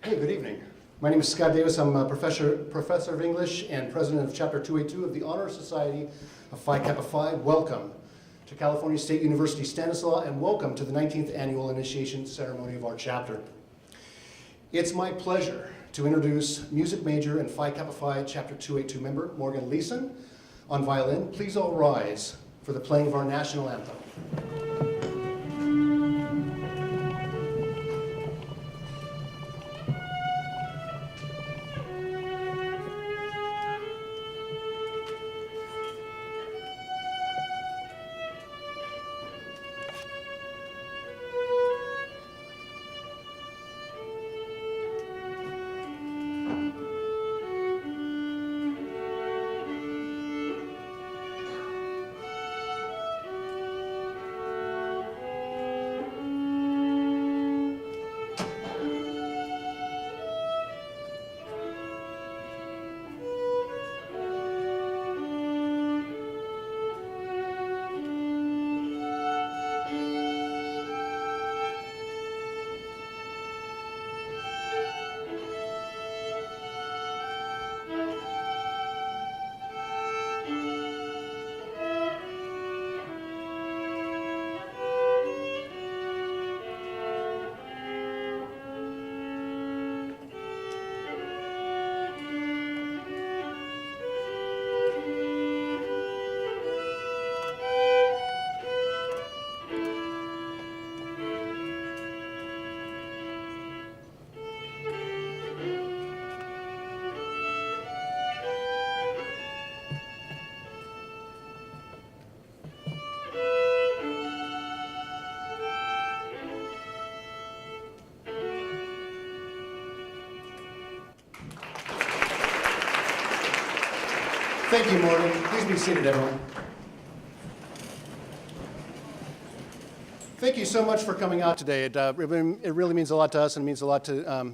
Hey, good evening. My name is Scott Davis. I'm a professor of English and president of Chapter 282 of the Honor Society of Phi Kappa Phi. Welcome to California State University Stanislaus, and welcome to the 19th annual initiation ceremony of our chapter. It's my pleasure to introduce music major and Phi Kappa Phi Chapter 282 member Morgan Leeson on violin. Please all rise for the playing of our national anthem. Thank you, Morgan. Please be seated, everyone. Thank you so much for coming out today. It really means a lot to us, and it means a lot to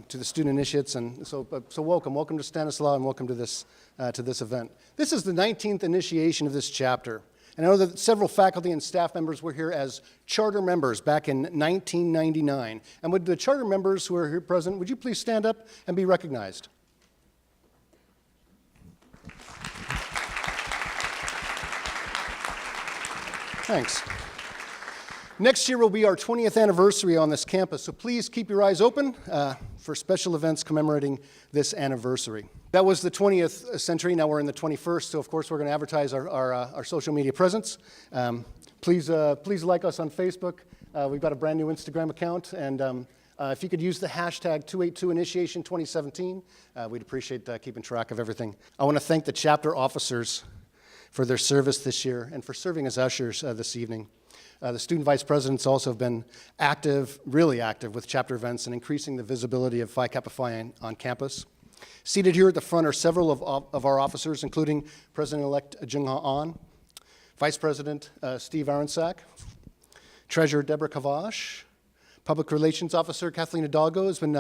the student initiates. And so welcome to Stanislaus, and welcome to this event. This is the 19th initiation of this chapter. And I know that several faculty and staff members were here as charter members back in 1999. And would the charter members who are here present, would you please stand up and be recognized? Thanks. Next year will be our 20th anniversary on this campus, so please keep your eyes open for special events commemorating this anniversary. That was the 20th century, now we're in the 21st, so of course we're going to advertise our social media presence. Please like us on Facebook. We've got a brand new Instagram account, and if you could use the hashtag 282initiation2017, we'd appreciate keeping track of everything. I want to thank the chapter officers for their service this year and for serving as ushers this evening. The student vice presidents also have been active, really active, with chapter events and increasing the visibility of Phi Kappa Phi on campus. Seated here at the front are several of our officers, including President-elect Jung-Ha An, Vice President Steve Aronsack, Treasurer Deborah Kavash, Public Relations Officer Kathleen Hidalgo has been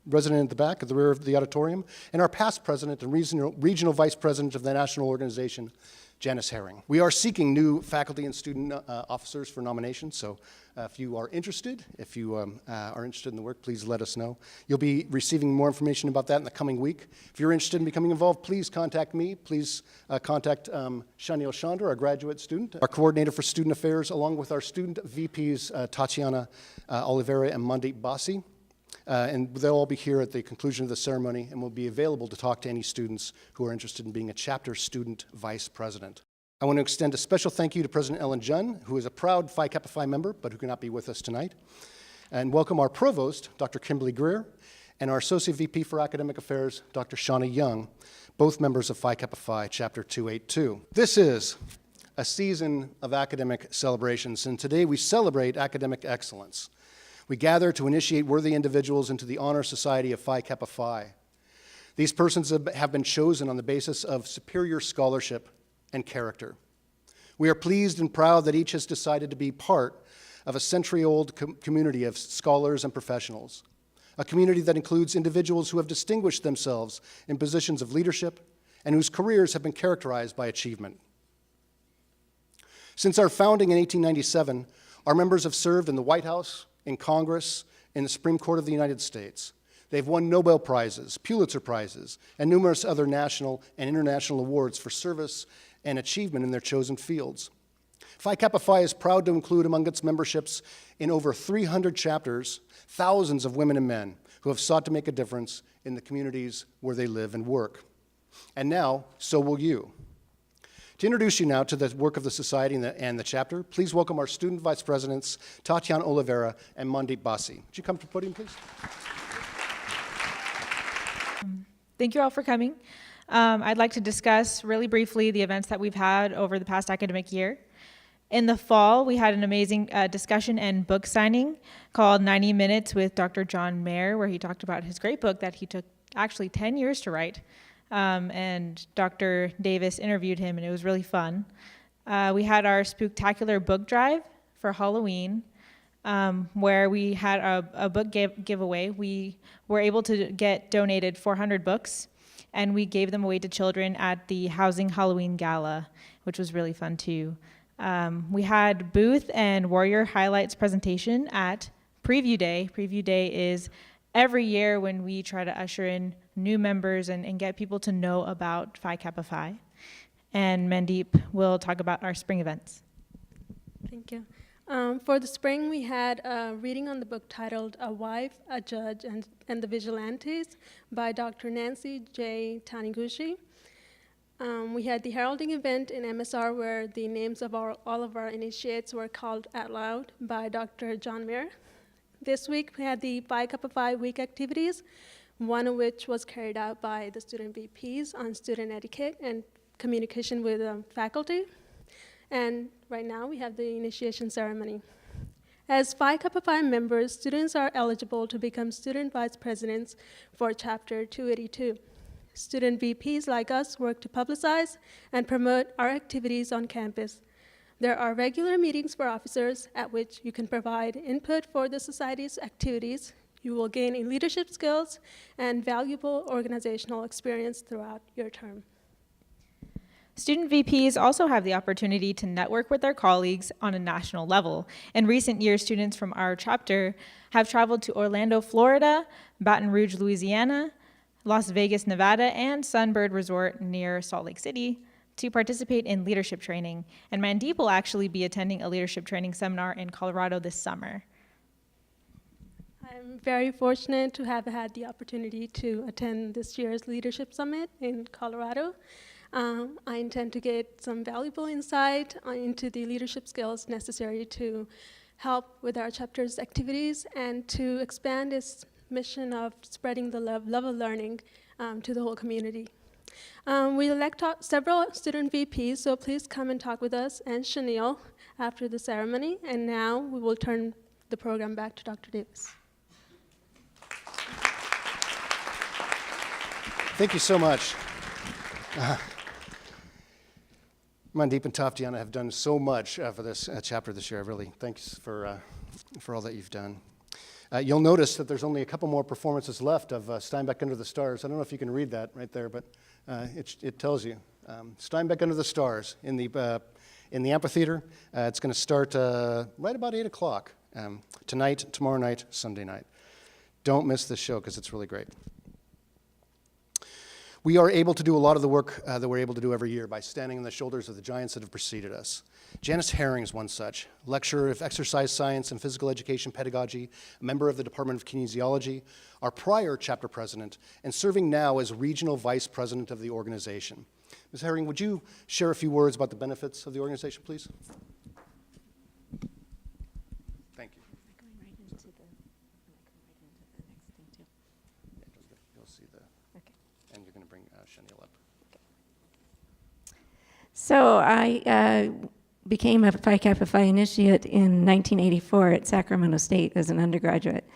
resident at the back, at the rear of the auditorium, and our past president and regional vice president of the national organization, Janice Herring. We are seeking new faculty and student officers for nominations, so if you are interested, if you are interested in the work, please let us know. You'll be receiving more information about that in the coming week. If you're interested in becoming involved, please contact me. Please contact Shaniel Chandra, our graduate student, our coordinator for student affairs, along with our student VPs, Tatiana Oliveira and Mandeep Basi. And they'll all be here at the conclusion of the ceremony and will be available to talk to any students who are interested in being a chapter student vice president. I want to extend a special thank you to President Ellen Jun, who is a proud Phi Kappa Phi member, but who cannot be with us tonight. And welcome our provost, Dr. Kimberly Greer, and our associate VP for academic affairs, Dr. Shauna Young, both members of Phi Kappa Phi Chapter 282. This is a season of academic celebrations, and today we celebrate academic excellence. We gather to initiate worthy individuals into the Honor Society of Phi Kappa Phi. These persons have been chosen on the basis of superior scholarship and character. We are pleased and proud that each has decided to be part of a century-old community of scholars and professionals, a community that includes individuals who have distinguished themselves in positions of leadership and whose careers have been characterized by achievement. Since our founding in 1897, our members have served in the White House, in Congress, in the Supreme Court of the United States. They've won Nobel Prizes, Pulitzer Prizes, and numerous other national and international awards for service and achievement in their chosen fields. Phi Kappa Phi is proud to include among its memberships in over 300 chapters, thousands of women and men who have sought to make a difference in the communities where they live and work. And now, so will you. To introduce you now to the work of the Society and the chapter, please welcome our student vice presidents, Tatiana Oliveira and Mandeep Basi. Would you come to the podium, please? Thank you all for coming. I'd like to discuss really briefly the events that we've had over the past academic year. In the fall, we had an amazing discussion and book signing called 90 Minutes with Dr. John Mayer, where he talked about his great book that he took actually 10 years to write. And Dr. Davis interviewed him, and it was really fun. We had our spooktacular book drive for Halloween, where we had a book giveaway. We were able to get donated 400 books, and we gave them away to children at the Housing Halloween Gala, which was really fun too. We had booth and warrior highlights presentation at Preview Day. Preview Day is every year when we try to usher in new members and get people to know about Phi Kappa Phi. And Mandeep will talk about our spring events. Thank you. For the spring, we had a reading on the book titled A Wife, a Judge, and the Vigilantes by Dr. Nancy J. Taniguchi. We had the heralding event in MSR where the names of all of our initiates were called out loud by Dr. John Mayer. This week, we had the Phi Kappa Phi week activities, one of which was carried out by the student VPs on student etiquette and communication with faculty. And right now, we have the initiation ceremony. As Phi Kappa Phi members, students are eligible to become student vice presidents for Chapter 282. Student VPs like us work to publicize and promote our activities on campus. There are regular meetings for officers at which you can provide input for the society's activities. You will gain in leadership skills and valuable organizational experience throughout your term. Student VPs also have the opportunity to network with their colleagues on a national level. In recent years, students from our chapter have traveled to Orlando, Florida, Baton Rouge, Louisiana, Las Vegas, Nevada, and Sunbird Resort near Salt Lake City to participate in leadership training. And Mandeep will actually be attending a leadership training seminar in Colorado this summer. I'm very fortunate to have had the opportunity to attend this year's Leadership Summit in Colorado. I intend to get some valuable insight into the leadership skills necessary to help with our chapter's activities and to expand its mission of spreading the love of learning to the whole community. We elect several student VPs, so please come and talk with us and Chanel after the ceremony. And now we will turn the program back to Dr. Davis. Thank you so much. Mandeep and Tatiana have done so much for this chapter this year. Really, thanks for all that you've done. You'll notice that there's only a couple more performances left of Steinbeck Under the Stars. I don't know if you can read that right there, but it tells you. Steinbeck Under the Stars in the amphitheater. It's going to start right about 8 o'clock tonight, tomorrow night, Sunday night. Don't miss this show because it's really great. We are able to do a lot of the work that we're able to do every year by standing on the shoulders of the giants that have preceded us. Janice Herring is one such, lecturer of exercise science and physical education pedagogy, a member of the Department of Kinesiology, our prior chapter president, and serving now as regional vice president of the organization. Ms. Herring, would you share a few words about the benefits of the organization, please? Thank you. Going right into the next thing too. Yeah, you'll see the, Okay. and you're going to bring Chanel up. So I became a Phi Kappa Phi initiate in 1984 at Sacramento State as an undergraduate.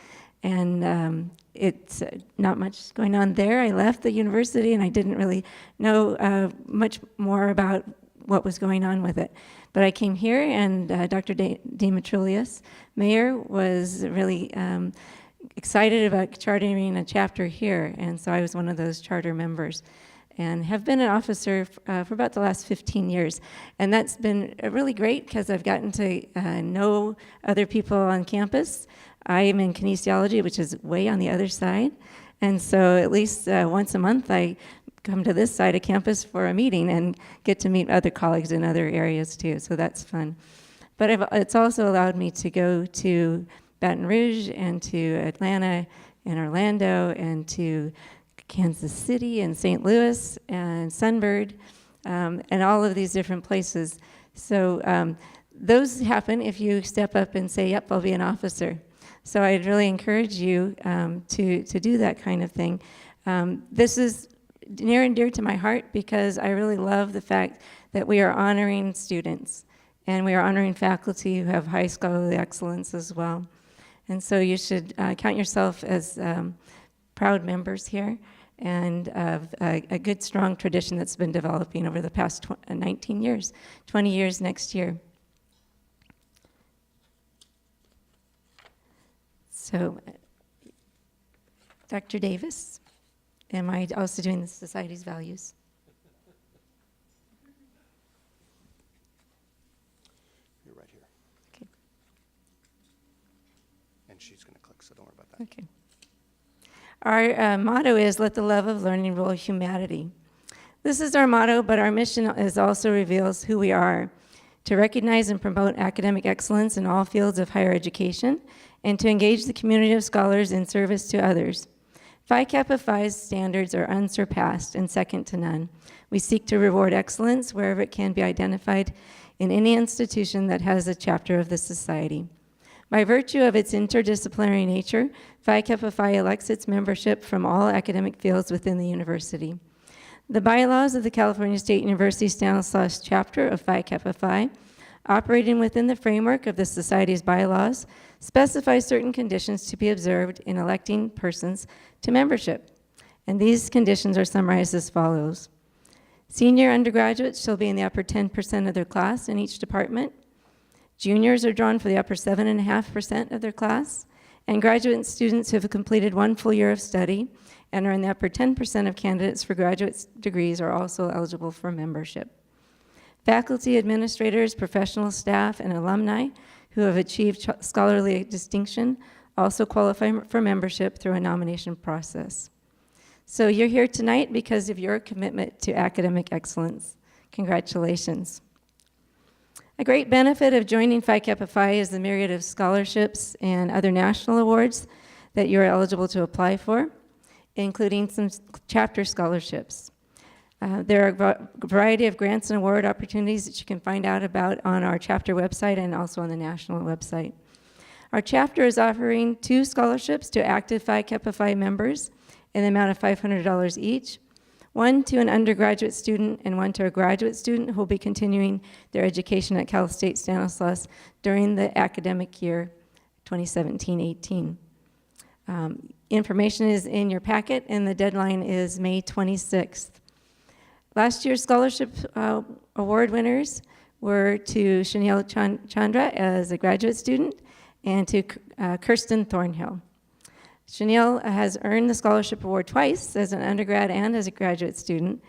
And it's not much going on there. I left the university and I didn't really know much more about what was going on with it. But I came here and Dr. Demetrius Mayer was really excited about chartering a chapter here. And so I was one of those charter members and have been an officer for about the last 15 years. And that's been really great because I've gotten to know other people on campus. I am in kinesiology, which is way on the other side, And so at least once a month, I come to this side of campus for a meeting and get to meet other colleagues in other areas too, so that's fun. But it's also allowed me to go to Baton Rouge and to Atlanta and Orlando and to Kansas City and St. Louis and Sunbird and all of these different places. So those happen if you step up and say, yep, I'll be an officer. So I'd really encourage you to do that kind of thing. This is near and dear to my heart because I really love the fact that we are honoring students and we are honoring faculty who have high scholarly excellence as well. And so you should count yourself as proud members here and of a good, strong tradition that's been developing over the past 19 years, 20 years next year. So, Dr. Davis, am I also doing the Society's values? You're right here. Okay. And she's going to click, so don't worry about that. Okay. Our motto is, let the love of learning rule humanity. This is our motto, but our mission also reveals who we are, to recognize and promote academic excellence in all fields of higher education, and to engage the community of scholars in service to others. Phi Kappa Phi's standards are unsurpassed and second to none. We seek to reward excellence wherever it can be identified in any institution that has a chapter of the society. By virtue of its interdisciplinary nature, Phi Kappa Phi elects its membership from all academic fields within the university. The bylaws of the California State University Stanislaus chapter of Phi Kappa Phi, operating within the framework of the Society's bylaws, specify certain conditions to be observed in electing persons to membership. And these conditions are summarized as follows. Senior undergraduates shall be in the upper 10% of their class in each department. Juniors are drawn for the upper 7.5% of their class. And graduate students who have completed 1 full year of study and are in the upper 10% of candidates for graduate degrees are also eligible for membership. Faculty, administrators, professional staff, and alumni who have achieved scholarly distinction also qualify for membership through a nomination process. So you're here tonight because of your commitment to academic excellence. Congratulations. A great benefit of joining Phi Kappa Phi is the myriad of scholarships and other national awards that you're eligible to apply for, including some chapter scholarships. There are a variety of grants and award opportunities that you can find out about on our chapter website and also on the national website. Our chapter is offering 2 scholarships to active Phi Kappa Phi members in the amount of $500 each, one to an undergraduate student and one to a graduate student who will be continuing their education at Cal State Stanislaus during the academic year 2017-18. Information is in your packet and the deadline is May 26th. Last year's scholarship award winners were to Chanel Chandra as a graduate student and to Kirsten Thornhill. Chanel has earned the scholarship award twice as an undergrad and as a graduate student,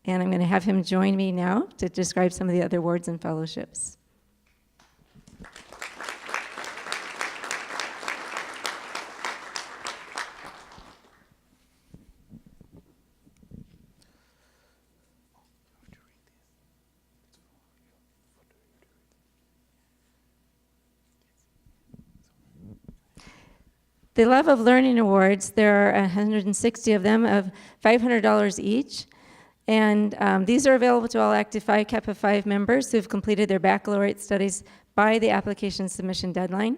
and I'm going to have him join me now to describe some of the other awards and fellowships. The Love of Learning Awards, there are 160 of them of $500 each. And these are available to all active Phi Kappa Phi members who have completed their baccalaureate studies by the application submission deadline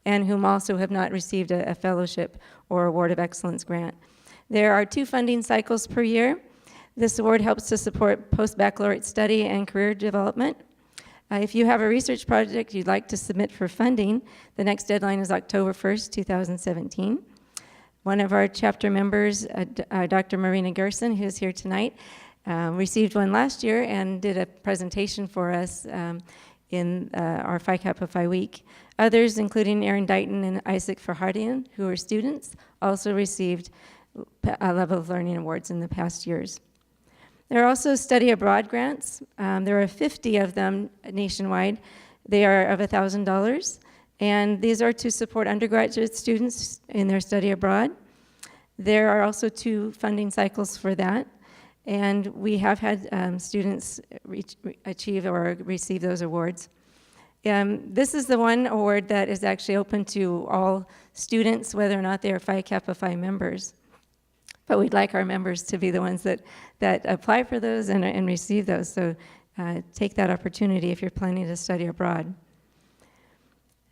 and whom also have not received a fellowship or award of excellence grant. There are 2 funding cycles per year. This award helps to support post-baccalaureate study and career development. If you have a research project you'd like to submit for funding, the next deadline is October 1st, 2017. One of our chapter members, Dr. Marina Gerson, who's here tonight, received one last year and did a presentation for us in our Phi Kappa Phi week. Others, including Aaron Dighton and Isaac Farhadian, who are students, also received Love of Learning awards in the past years. There are also study abroad grants. There are 50 of them nationwide. They are of $1,000, and these are to support undergraduate students in their study abroad. There are also 2 funding cycles for that, and we have had students achieve or receive those awards. This is the one award that is actually open to all students, whether or not they are Phi Kappa Phi members. But we'd like our members to be the ones that apply for those and receive those. So take that opportunity if you're planning to study abroad.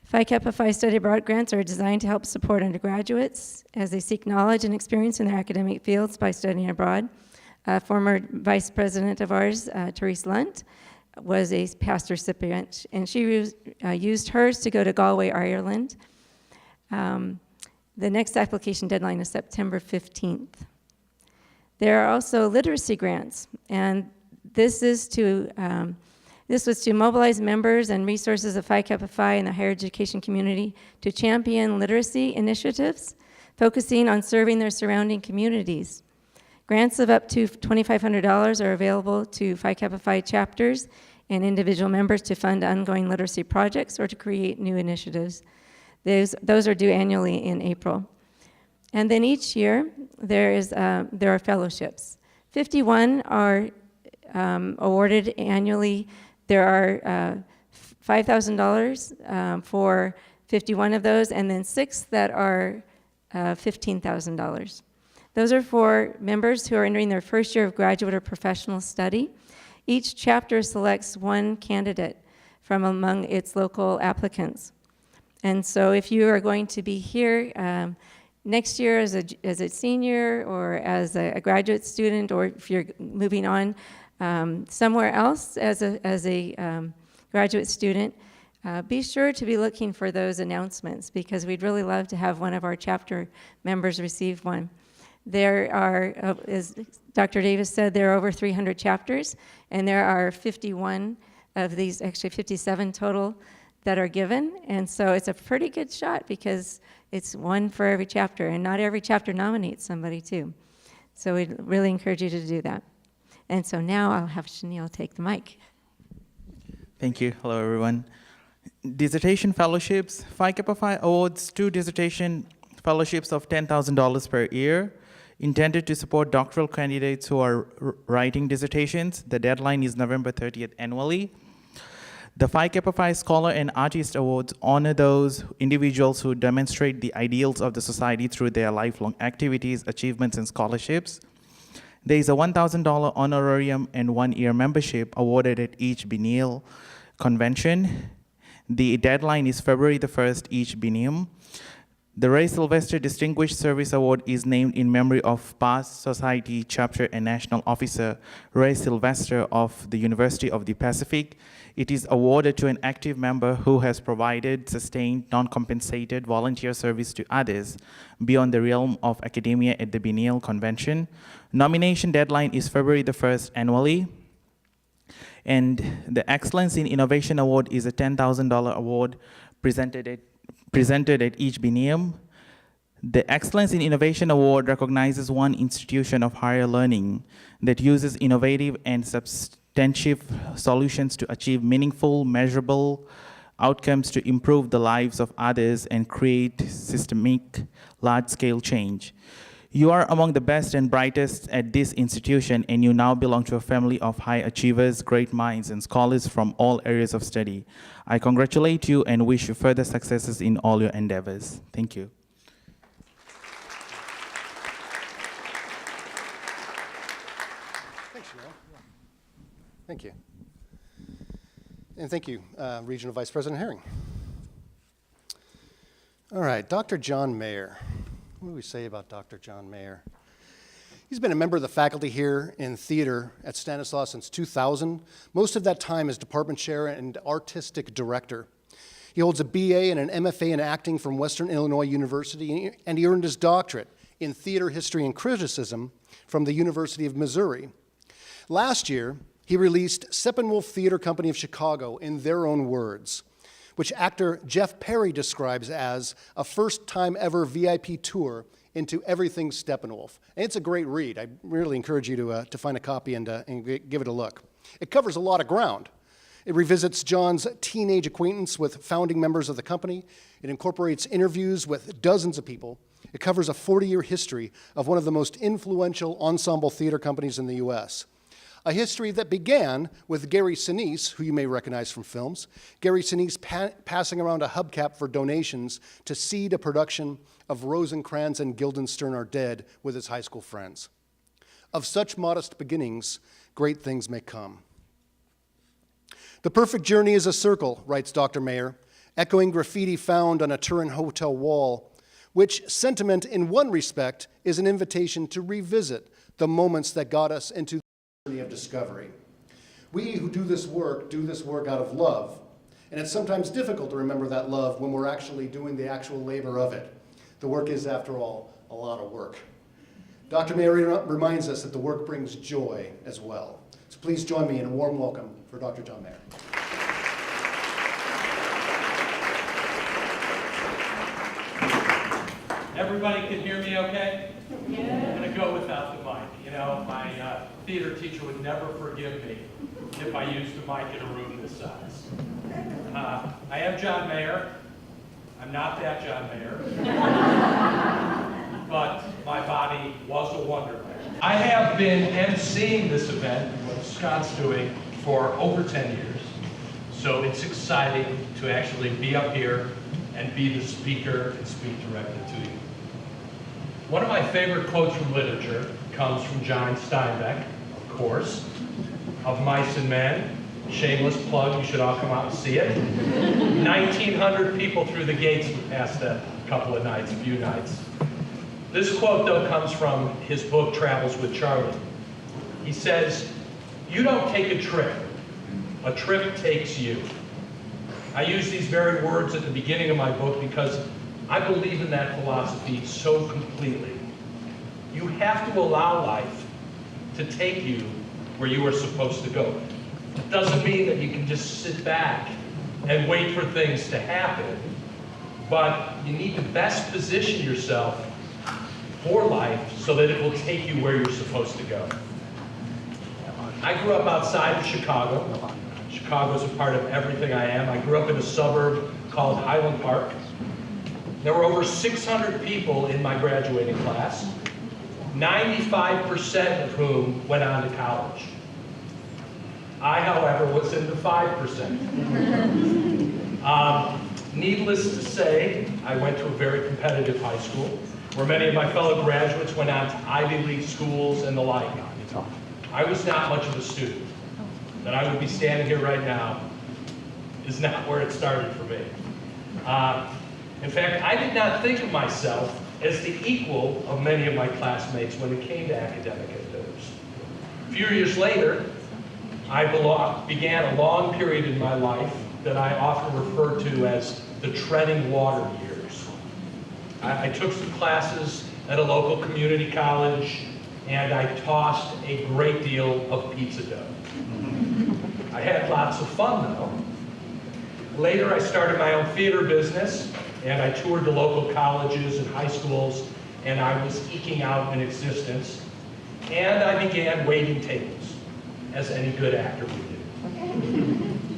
Phi Kappa Phi Study Abroad grants are designed to help support undergraduates as they seek knowledge and experience in their academic fields by studying abroad. Former vice president of ours, Therese Lunt, was a past recipient, and she used hers to go to Galway, Ireland. The next application deadline is September 15th. There are also literacy grants, and this was to mobilize members and resources of Phi Kappa Phi and the higher education community to champion literacy initiatives, focusing on serving their surrounding communities. Grants of up to $2,500 are available to Phi Kappa Phi chapters and individual members to fund ongoing literacy projects or to create new initiatives. Those are due annually in April. And then each year, there are fellowships. 51 are awarded annually. There are $5,000 for 51 of those, and then 6 that are $15,000. Those are for members who are entering their first year of graduate or professional study. Each chapter selects one candidate from among its local applicants. And so if you are going to be here next year as a senior or as a graduate student, or if you're moving on somewhere else as a graduate student, be sure to be looking for those announcements, because we'd really love to have one of our chapter members receive one. There are, as Dr. Davis said, there are over 300 chapters, and there are 51 of these, actually 57 total, that are given. And so it's a pretty good shot, because it's one for every chapter, and not every chapter nominates somebody too. So we'd really encourage you to do that. And so now I'll have Shanil take the mic. Thank you. Hello, everyone. Dissertation fellowships. Phi Kappa Phi awards 2 dissertation fellowships of $10,000 per year, intended to support doctoral candidates who are writing dissertations. The deadline is November 30th annually. The Phi Kappa Phi Scholar and Artist Awards honor those individuals who demonstrate the ideals of the society through their lifelong activities, achievements, and scholarships. There is a $1,000 honorarium and 1-year membership awarded at each biennial convention. The deadline is February the 1st each biennium. The Ray Sylvester Distinguished Service Award is named in memory of past Society Chapter and National Officer Ray Sylvester of the University of the Pacific. It is awarded to an active member who has provided sustained, non-compensated volunteer service to others beyond the realm of academia at the biennial convention. Nomination deadline is February the 1st annually. And the Excellence in Innovation Award is a $10,000 award presented at each biennium. The Excellence in Innovation Award recognizes one institution of higher learning that uses innovative and substantive solutions to achieve meaningful, measurable outcomes to improve the lives of others and create systemic, large-scale change. You are among the best and brightest at this institution, and you now belong to a family of high achievers, great minds, and scholars from all areas of study. I congratulate you and wish you further successes in all your endeavors. Thank you. Thanks, Cheryl. Thank you. And thank you, Regional Vice President Herring. All right, Dr. John Mayer. What do we say about Dr. John Mayer? He's been a member of the faculty here in theater at Stanislaus since 2000. Most of that time as department chair and artistic director. He holds a BA and an MFA in acting from Western Illinois University, and he earned his doctorate in theater history and criticism from the University of Missouri. Last year, he released Steppenwolf Theater Company of Chicago in their own words, which actor Jeff Perry describes as a first-time ever VIP tour into everything Steppenwolf. And it's a great read. I really encourage you to find a copy and give it a look. It covers a lot of ground. It revisits John's teenage acquaintance with founding members of the company. It incorporates interviews with dozens of people. It covers a 40-year history of one of the most influential ensemble theater companies in the U.S., a history that began with Gary Sinise, who you may recognize from films. Gary Sinise passing around a hubcap for donations to seed a production of Rosencrantz and Guildenstern Are Dead with his high school friends. Of such modest beginnings, great things may come. The perfect journey is a circle, writes Dr. Mayer, echoing graffiti found on a Turin hotel wall, which sentiment in one respect is an invitation to revisit the moments that got us into the journey of discovery. We who do this work out of love, and it's sometimes difficult to remember that love when we're actually doing the actual labor of it. The work is, after all, a lot of work. Dr. Mayer reminds us that the work brings joy as well. So please join me in a warm welcome for Dr. John Mayer. Everybody can hear me okay? Yeah. I'm going to go without the mic. You know, my theater teacher would never forgive me if I used a mic in a room this size. I am John Mayer. I'm not that John Mayer. But my body was a wonderland. I have been emceeing this event, what Scott's doing, for over 10 years. So it's exciting to actually be up here and be the speaker and speak directly to you. One of my favorite quotes from literature comes from John Steinbeck, of course, of Mice and Men. Shameless plug, you should all come out and see it. 1,900 people through the gates past that couple of nights, few nights. This quote, though, comes from his book, Travels with Charlie. He says, "You don't take a trip takes you." I use these very words at the beginning of my book because I believe in that philosophy so completely. You have to allow life to take you where you are supposed to go. It doesn't mean that you can just sit back and wait for things to happen, but you need to best position yourself for life so that it will take you where you're supposed to go. I grew up outside of Chicago. Chicago is a part of everything I am. I grew up in a suburb called Highland Park. There were over 600 people in my graduating class, 95% of whom went on to college. I, however, was in the 5%. Needless to say, I went to a very competitive high school, where many of my fellow graduates went on to Ivy League schools and the like. I was not much of a student. That I would be standing here right now is not where it started for me. In fact, I did not think of myself as the equal of many of my classmates when it came to academic endeavors. A few years later, I began a long period in my life that I often refer to as the treading water years. I took some classes at a local community college, and I tossed a great deal of pizza dough. I had lots of fun, though. Later, I started my own theater business, and I toured the local colleges and high schools, and I was eking out an existence. And I began waiting tables, as any good actor would do.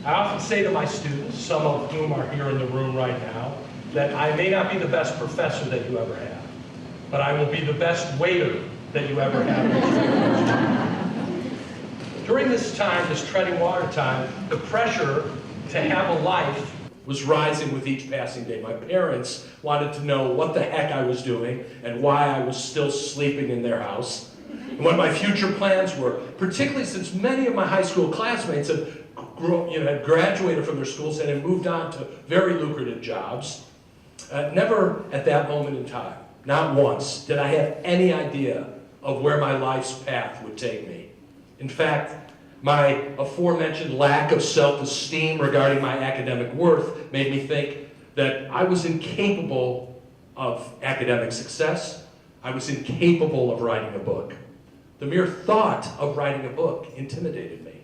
I often say to my students, some of whom are here in the room right now, that I may not be the best professor that you ever have, but I will be the best waiter that you ever have. During this time, this treading water time, the pressure to have a life was rising with each passing day. My parents wanted to know what the heck I was doing and why I was still sleeping in their house, and what my future plans were, particularly since many of my high school classmates had graduated from their schools and had moved on to very lucrative jobs. Never at that moment in time, not once, did I have any idea of where my life's path would take me. In fact, my aforementioned lack of self-esteem regarding my academic worth made me think that I was incapable of academic success. I was incapable of writing a book. The mere thought of writing a book intimidated me.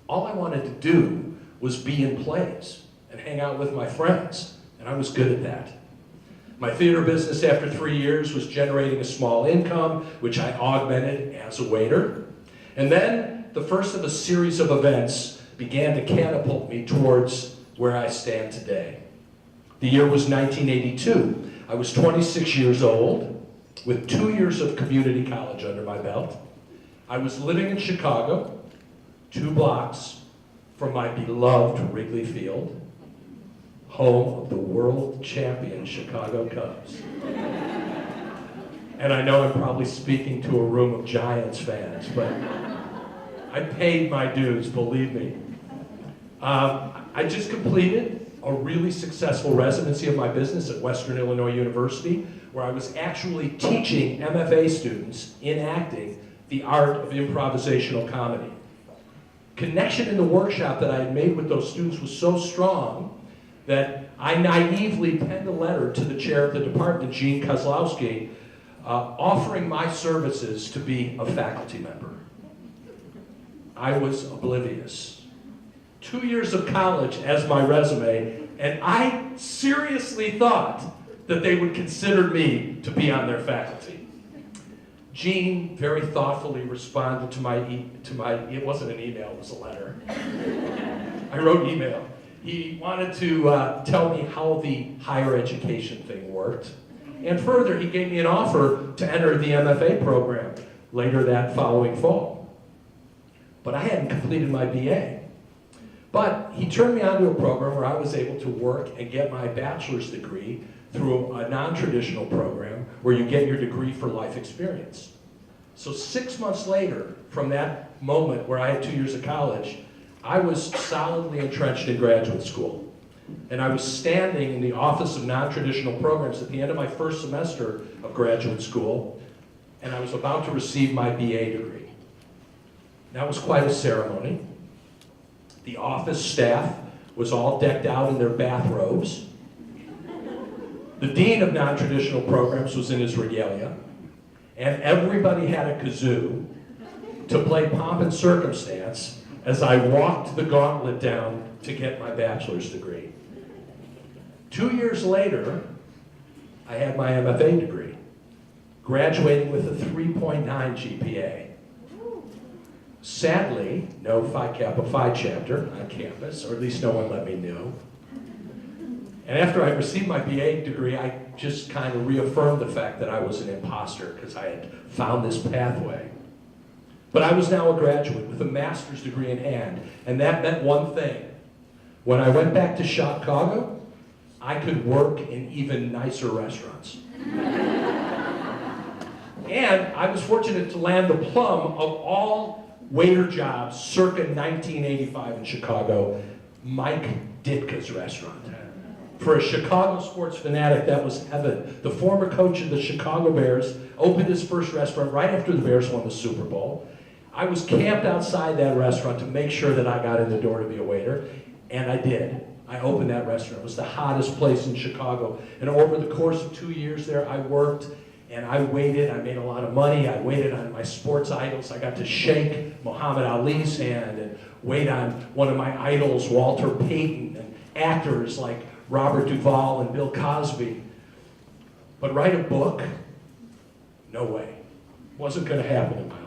All I wanted to do was be in plays and hang out with my friends, and I was good at that. My theater business after 3 years was generating a small income, which I augmented as a waiter. And then the first of a series of events began to catapult me towards where I stand today. The year was 1982. I was 26 years old, with 2 years of community college under my belt. I was living in Chicago, 2 blocks from my beloved Wrigley Field, home of the world champion Chicago Cubs. And I know I'm probably speaking to a room of Giants fans, but I paid my dues, believe me. I just completed a really successful residency of my business at Western Illinois University, where I was actually teaching MFA students in acting the art of improvisational comedy. Connection in the workshop that I had made with those students was so strong that I naively penned a letter to the chair of the department, Gene Kozlowski, offering my services to be a faculty member. I was oblivious. 2 years of college as my resume, and I seriously thought that they would consider me to be on their faculty. Gene very thoughtfully responded to my, it wasn't an email, it was a letter. I wrote email. He wanted to tell me how the higher education thing worked. And further, he gave me an offer to enter the MFA program later that following fall. But I hadn't completed my BA. But he turned me onto a program where I was able to work and get my bachelor's degree through a non-traditional program where you get your degree for life experience. So 6 months later, from that moment where I had 2 years of college, I was solidly entrenched in graduate school. And I was standing in the Office of Non-Traditional Programs at the end of my first semester of graduate school, and I was about to receive my BA degree. That was quite a ceremony. The office staff was all decked out in their bathrobes. The dean of non-traditional programs was in his regalia, and everybody had a kazoo to play pomp and circumstance as I walked the gauntlet down to get my bachelor's degree. 2 years later, I had my MFA degree, graduating with a 3.9 GPA. Sadly, no Phi Kappa Phi chapter on campus, or at least no one let me know. And after I received my BA degree, I just kind of reaffirmed the fact that I was an imposter because I had found this pathway. But I was now a graduate with a master's degree in hand, and that meant one thing. When I went back to Chicago, I could work in even nicer restaurants. And I was fortunate to land the plum of all waiter jobs circa 1985 in Chicago, Mike Ditka's restaurant. For a Chicago sports fanatic, that was heaven. The former coach of the Chicago Bears opened his first restaurant right after the Bears won the Super Bowl. I was camped outside that restaurant to make sure that I got in the door to be a waiter, and I did. I opened that restaurant. It was the hottest place in Chicago. And over the course of 2 years there, I worked and I waited. I made a lot of money. I waited on my sports idols. I got to shake Muhammad Ali's hand and wait on one of my idols, Walter Payton, and actors like Robert Duvall and Bill Cosby. But write a book? No way. Wasn't going to happen in my life.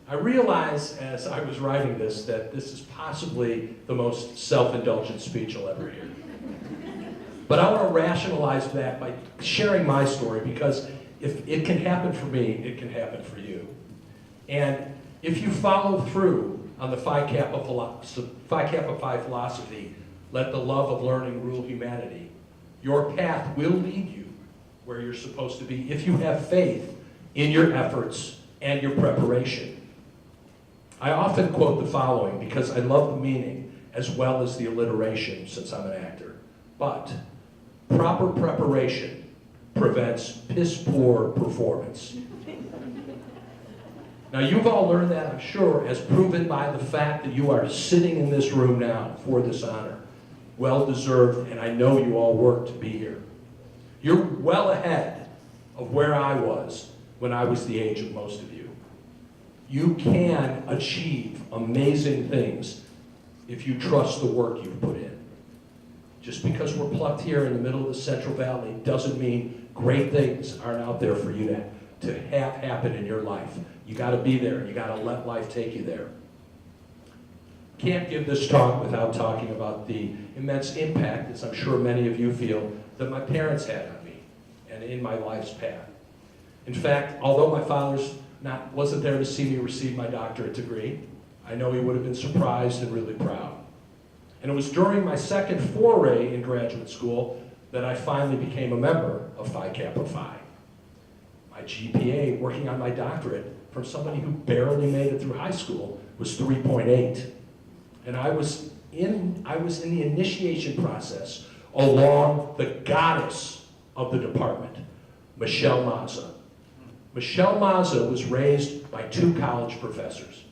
I realized as I was writing this that this is possibly the most self-indulgent speech you'll ever hear. But I want to rationalize that by sharing my story, because if it can happen for me, it can happen for you. And if you follow through on the Phi Kappa Phi philosophy, let the love of learning rule humanity, your path will lead you where you're supposed to be if you have faith in your efforts and your preparation. I often quote the following because I love the meaning as well as the alliteration since I'm an actor. But proper preparation prevents piss-poor performance. Now you've all learned that, I'm sure, as proven by the fact that you are sitting in this room now for this honor. Well-deserved, and I know you all worked to be here. You're well ahead of where I was when I was the age of most of you. You can achieve amazing things if you trust the work you've put in. Just because we're plucked here in the middle of the Central Valley doesn't mean great things aren't out there for you to have happen in your life. You got to be there. You got to let life take you there. Can't give this talk without talking about the immense impact, as I'm sure many of you feel, that my parents had on me and in my life's path. In fact, although my father's wasn't there to see me receive my doctorate degree, I know he would have been surprised and really proud. And it was during my second foray in graduate school that I finally became a member of Phi Kappa Phi. My GPA, working on my doctorate, from somebody who barely made it through high school, was 3.8. And I was in the initiation process along the goddess of the department, Michelle Mazza. Michelle Mazza was raised by 2 college professors,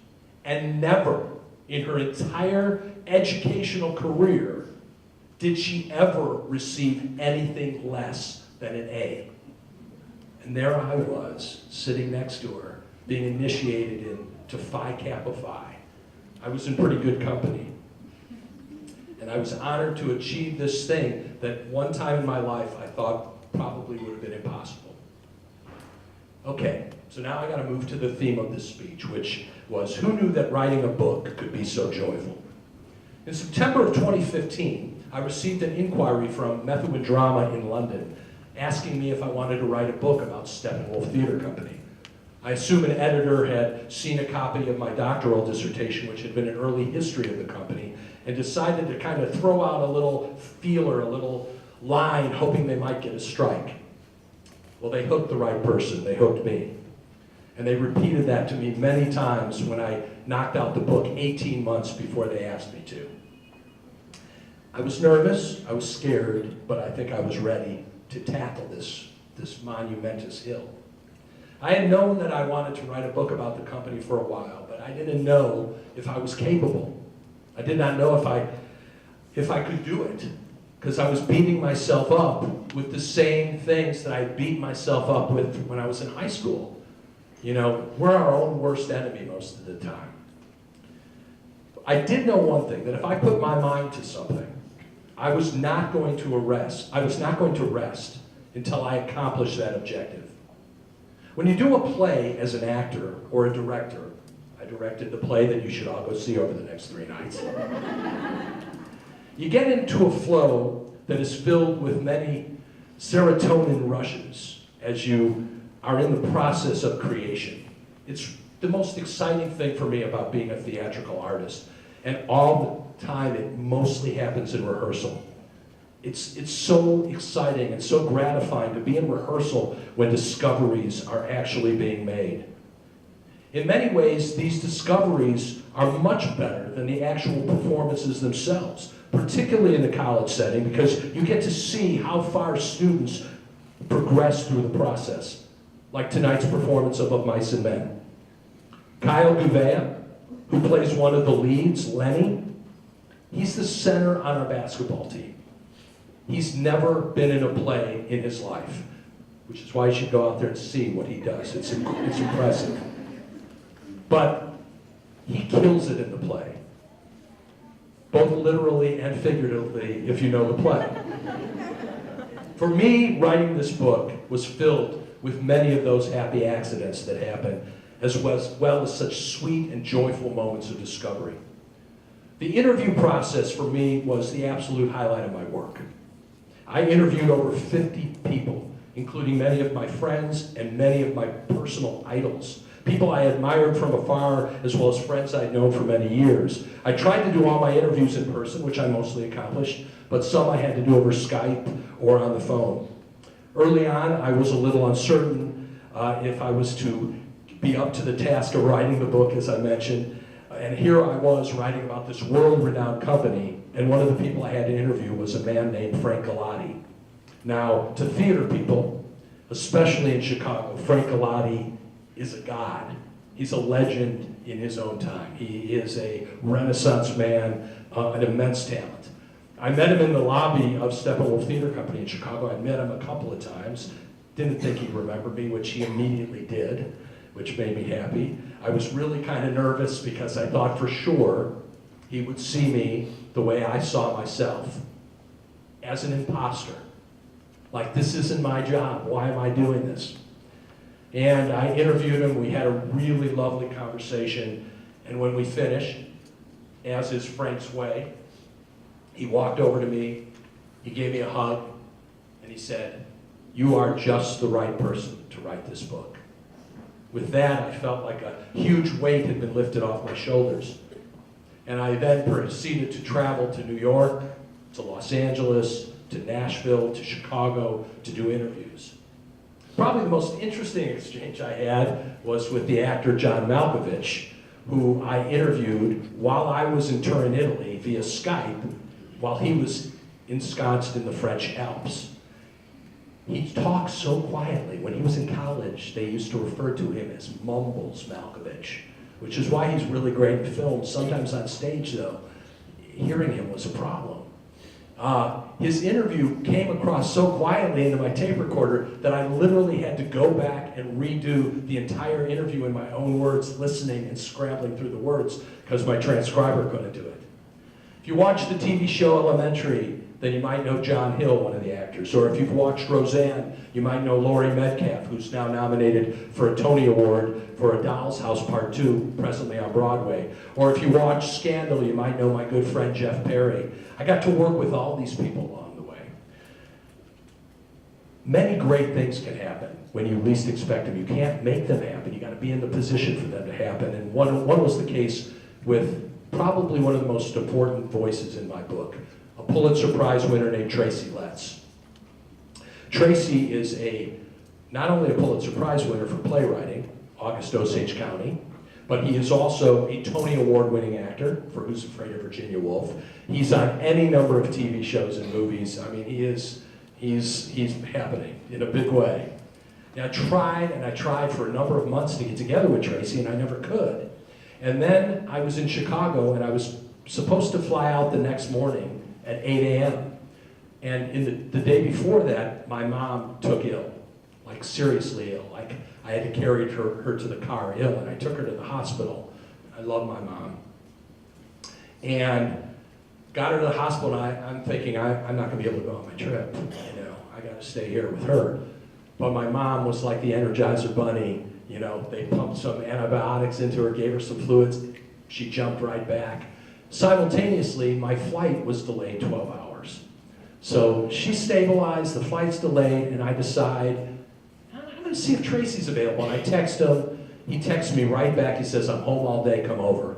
and never in her entire educational career did she ever receive anything less than an A. And there I was, sitting next to her, being initiated into Phi Kappa Phi. I was in pretty good company. And I was honored to achieve this thing that one time in my life I thought probably would have been impossible. Okay, so now I gotta move to the theme of this speech, which was, who knew that writing a book could be so joyful? In September of 2015, I received an inquiry from Methuen Drama in London, asking me if I wanted to write a book about Steppenwolf Theater Company. I assume an editor had seen a copy of my doctoral dissertation, which had been an early history of the company, and decided to kind of throw out a little feeler, a little line, hoping they might get a strike. Well, they hooked the right person. They hooked me. And they repeated that to me many times when I knocked out the book 18 months before they asked me to. I was nervous, I was scared, but I think I was ready to tackle this monumentous hill. I had known that I wanted to write a book about the company for a while, but I didn't know if I was capable. I did not know if I could do it, because I was beating myself up with the same things that I beat myself up with when I was in high school. You know, we're our own worst enemy most of the time. I did know one thing, that if I put my mind to something, I was not going to rest until I accomplished that objective. When you do a play as an actor or a director, I directed the play that you should all go see over the next 3 nights. You get into a flow that is filled with many serotonin rushes as you are in the process of creation. It's the most exciting thing for me about being a theatrical artist. And all the time, it mostly happens in rehearsal. It's so exciting and so gratifying to be in rehearsal when discoveries are actually being made. In many ways, these discoveries are much better than the actual performances themselves, particularly in the college setting, because you get to see how far students progress through the process, like tonight's performance of Mice and Men. Kyle Gouveia, who plays one of the leads, Lenny, he's the center on our basketball team. He's never been in a play in his life, which is why you should go out there and see what he does. It's impressive. But he kills it in the play, both literally and figuratively, if you know the play. For me, writing this book was filled with many of those happy accidents that happen, as well as such sweet and joyful moments of discovery. The interview process for me was the absolute highlight of my work. I interviewed over 50 people, including many of my friends and many of my personal idols, people I admired from afar, as well as friends I'd known for many years. I tried to do all my interviews in person, which I mostly accomplished, but some I had to do over Skype or on the phone. Early on, I was a little uncertain if I was to be up to the task of writing the book, as I mentioned. And here I was writing about this world-renowned company, and one of the people I had to interview was a man named Frank Galati. Now, to theater people, especially in Chicago, Frank Galati is a god. He's a legend in his own time. He is a Renaissance man, an immense talent. I met him in the lobby of Steppenwolf Theater Company in Chicago. I met him a couple of times. Didn't think he'd remember me, which he immediately did, which made me happy. I was really kind of nervous because I thought for sure he would see me the way I saw myself, as an imposter. Like, this isn't my job. Why am I doing this? And I interviewed him. We had a really lovely conversation. And when we finished, as is Frank's way. He walked over to me, he gave me a hug, and he said, "You are just the right person to write this book." With that, I felt like a huge weight had been lifted off my shoulders. And I then proceeded to travel to New York, to Los Angeles, to Nashville, to Chicago, to do interviews. Probably the most interesting exchange I had was with the actor John Malkovich, who I interviewed while I was in Turin, Italy, via Skype, while he was ensconced in the French Alps. He talks so quietly. When he was in college, they used to refer to him as Mumbles Malkovich, which is why he's really great in film. Sometimes on stage, though, hearing him was a problem. His interview came across so quietly into my tape recorder that I literally had to go back and redo the entire interview in my own words, listening and scrambling through the words because my transcriber couldn't do it. If you watch the TV show Elementary, then you might know John Hill, one of the actors. Or if you've watched Roseanne, you might know Laurie Metcalf, who's now nominated for a Tony Award for A Doll's House Part 2, presently on Broadway. Or if you watch Scandal, you might know my good friend Jeff Perry. I got to work with all these people along the way. Many great things can happen when you least expect them. You can't make them happen. You got to be in the position for them to happen. And one was the case with probably one of the most important voices in my book, a Pulitzer Prize winner named Tracy Letts. Tracy is not only a Pulitzer Prize winner for playwriting, August Osage County, but he is also a Tony Award-winning actor for Who's Afraid of Virginia Woolf. He's on any number of TV shows and movies. I mean, he's happening in a big way. And I tried for a number of months to get together with Tracy, and I never could. And then I was in Chicago, and I was supposed to fly out the next morning at 8 a.m. And in the day before that, my mom took ill, like seriously ill. Like I had to carry her to the car ill, and I took her to the hospital. I love my mom. And got her to the hospital, and I'm thinking, I'm not gonna be able to go on my trip. You know, I gotta stay here with her. But my mom was like the Energizer Bunny. You know, they pumped some antibiotics into her, gave her some fluids. She jumped right back. Simultaneously, my flight was delayed 12 hours. So she stabilized, the flight's delayed, and I decide, I'm gonna see if Tracy's available. And I text him, he texts me right back, he says, "I'm home all day, come over."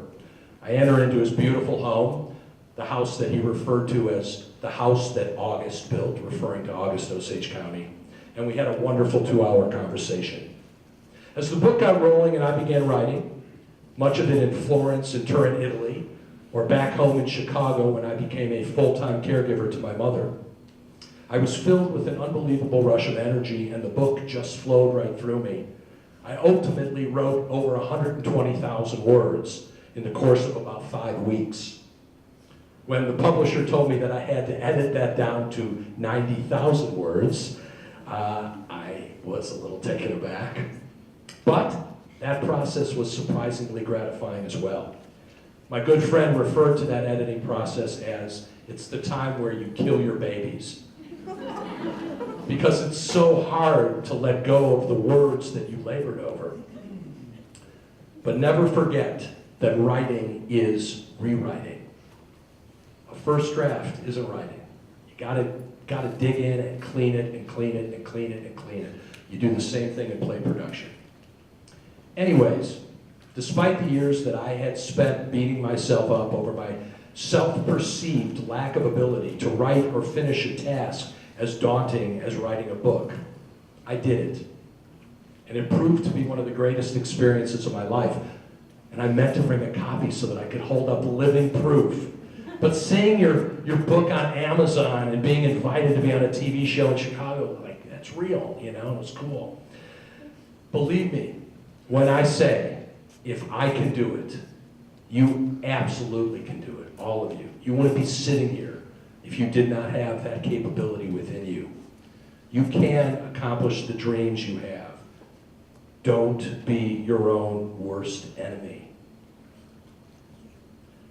I enter into his beautiful home, the house that he referred to as the house that August built, referring to August Osage County. And we had a wonderful 2-hour conversation. As the book got rolling and I began writing, much of it in Florence and Turin, Italy, or back home in Chicago when I became a full-time caregiver to my mother, I was filled with an unbelievable rush of energy, and the book just flowed right through me. I ultimately wrote over 120,000 words in the course of about 5 weeks. When the publisher told me that I had to edit that down to 90,000 words, I was a little taken aback. But that process was surprisingly gratifying as well. My good friend referred to that editing process as, it's the time where you kill your babies. Because it's so hard to let go of the words that you labored over. But never forget that writing is rewriting. A first draft isn't writing. You gotta dig in and clean it and clean it and clean it and clean it. You do the same thing in play production. Anyways, despite the years that I had spent beating myself up over my self-perceived lack of ability to write or finish a task as daunting as writing a book, I did it. And it proved to be one of the greatest experiences of my life. And I meant to bring a copy so that I could hold up living proof. But seeing your book on Amazon and being invited to be on a TV show in Chicago, like, that's real, you know, it was cool. Believe me, when I say, if I can do it, you absolutely can do it, all of you. You wouldn't be sitting here if you did not have that capability within you. You can accomplish the dreams you have. Don't be your own worst enemy.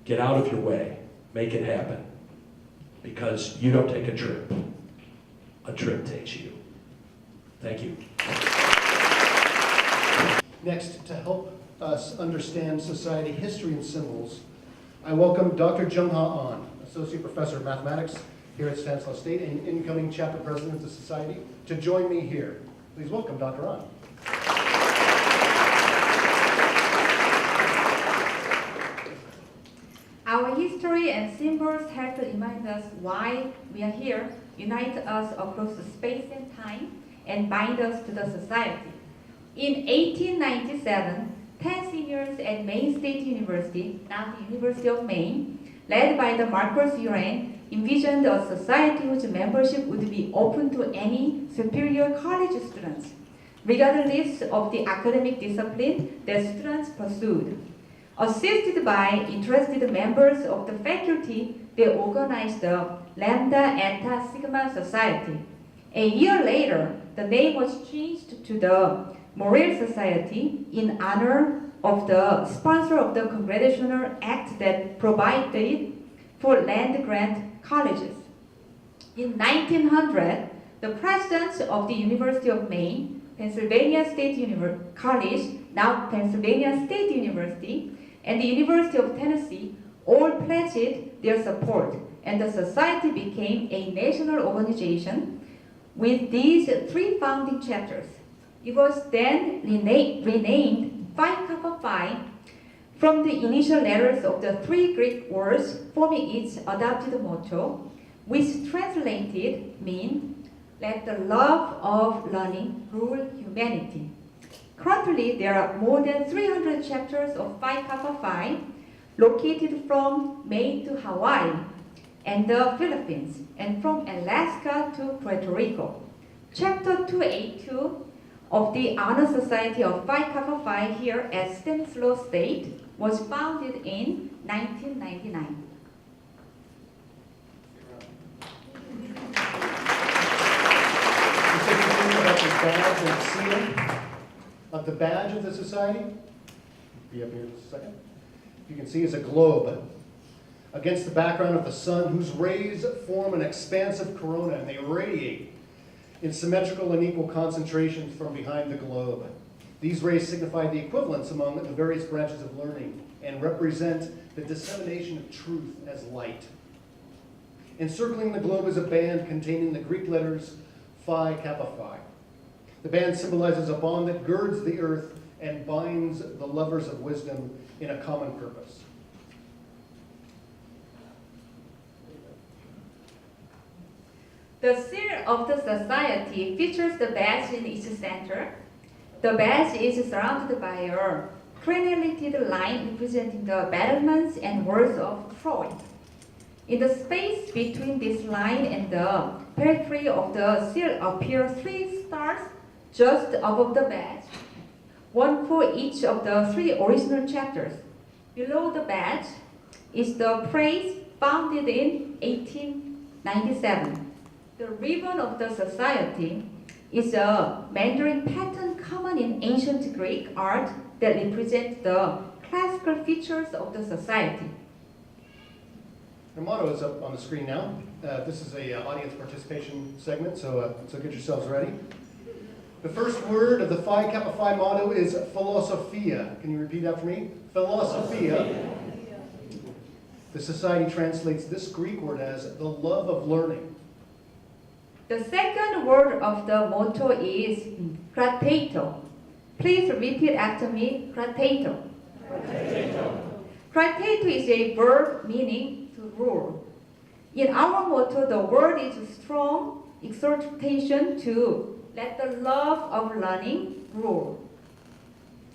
Get out of your way. Make it happen. Because you don't take a trip takes you. Thank you. Next, to help us understand society, history, and symbols, I welcome Dr. Jung-Ha An, Associate Professor of Mathematics here at Stanislaus State and incoming chapter president of the Society, to join me here. Please welcome Dr. An. Our history and symbols help to remind us why we are here, unite us across space and time, and bind us to the society. In 1897, 10 seniors at Maine State University, now the University of Maine, led by the Marcus Uren, envisioned a society whose membership would be open to any superior college students, regardless of the academic discipline that students pursued. Assisted by interested members of the faculty, they organized the Lambda Eta Sigma Society. A year later, the name was changed to the Morale Society in honor of the sponsor of the Congressional Act that provided for land grant colleges. In 1900, the presidents of the University of Maine, Pennsylvania State College, now Pennsylvania State University, and the University of Tennessee all pledged their support, and the society became a national organization with these 3 founding chapters. It was then renamed Phi Kappa Phi from the initial letters of the 3 Greek words forming its adopted motto, which translated mean, let the love of learning rule humanity. Currently, there are more than 300 chapters of Phi Kappa Phi located from Maine to Hawaii and the Philippines, and from Alaska to Puerto Rico. Chapter 282 of the Honor Society of Phi Kappa Phi here at Stanislaus State was founded in 1999. Of the badge of the society, be up here in a second. You can see is a globe against the background of the sun, whose rays form an expansive corona, and they radiate in symmetrical and equal concentrations from behind the globe. These rays signify the equivalence among the various branches of learning and represent the dissemination of truth as light. Encircling the globe is a band containing the Greek letters Phi Kappa Phi. The band symbolizes a bond that girds the earth and binds the lovers of wisdom in a common purpose. The seal of the society features the badge in its center. The badge is surrounded by a crenellated line representing the battlements and walls of Troy. In the space between this line and the periphery of the seal appear 3 stars just above the badge, one for each of the 3 original chapters. Below the badge is the praise founded in 1897. The ribbon of the society is a Mandarin pattern common in ancient Greek art that represents the classical features of the society. The motto is up on the screen now. This is a audience participation segment, so get yourselves ready. The first word of the Phi Kappa Phi motto is philosophia. Can you repeat after me? Philosophia. The society translates this Greek word as the love of learning. The second word of the motto is krateto. Please repeat after me, krateto. Krateto is a verb meaning to rule. In our motto, the word is strong exhortation to let the love of learning rule.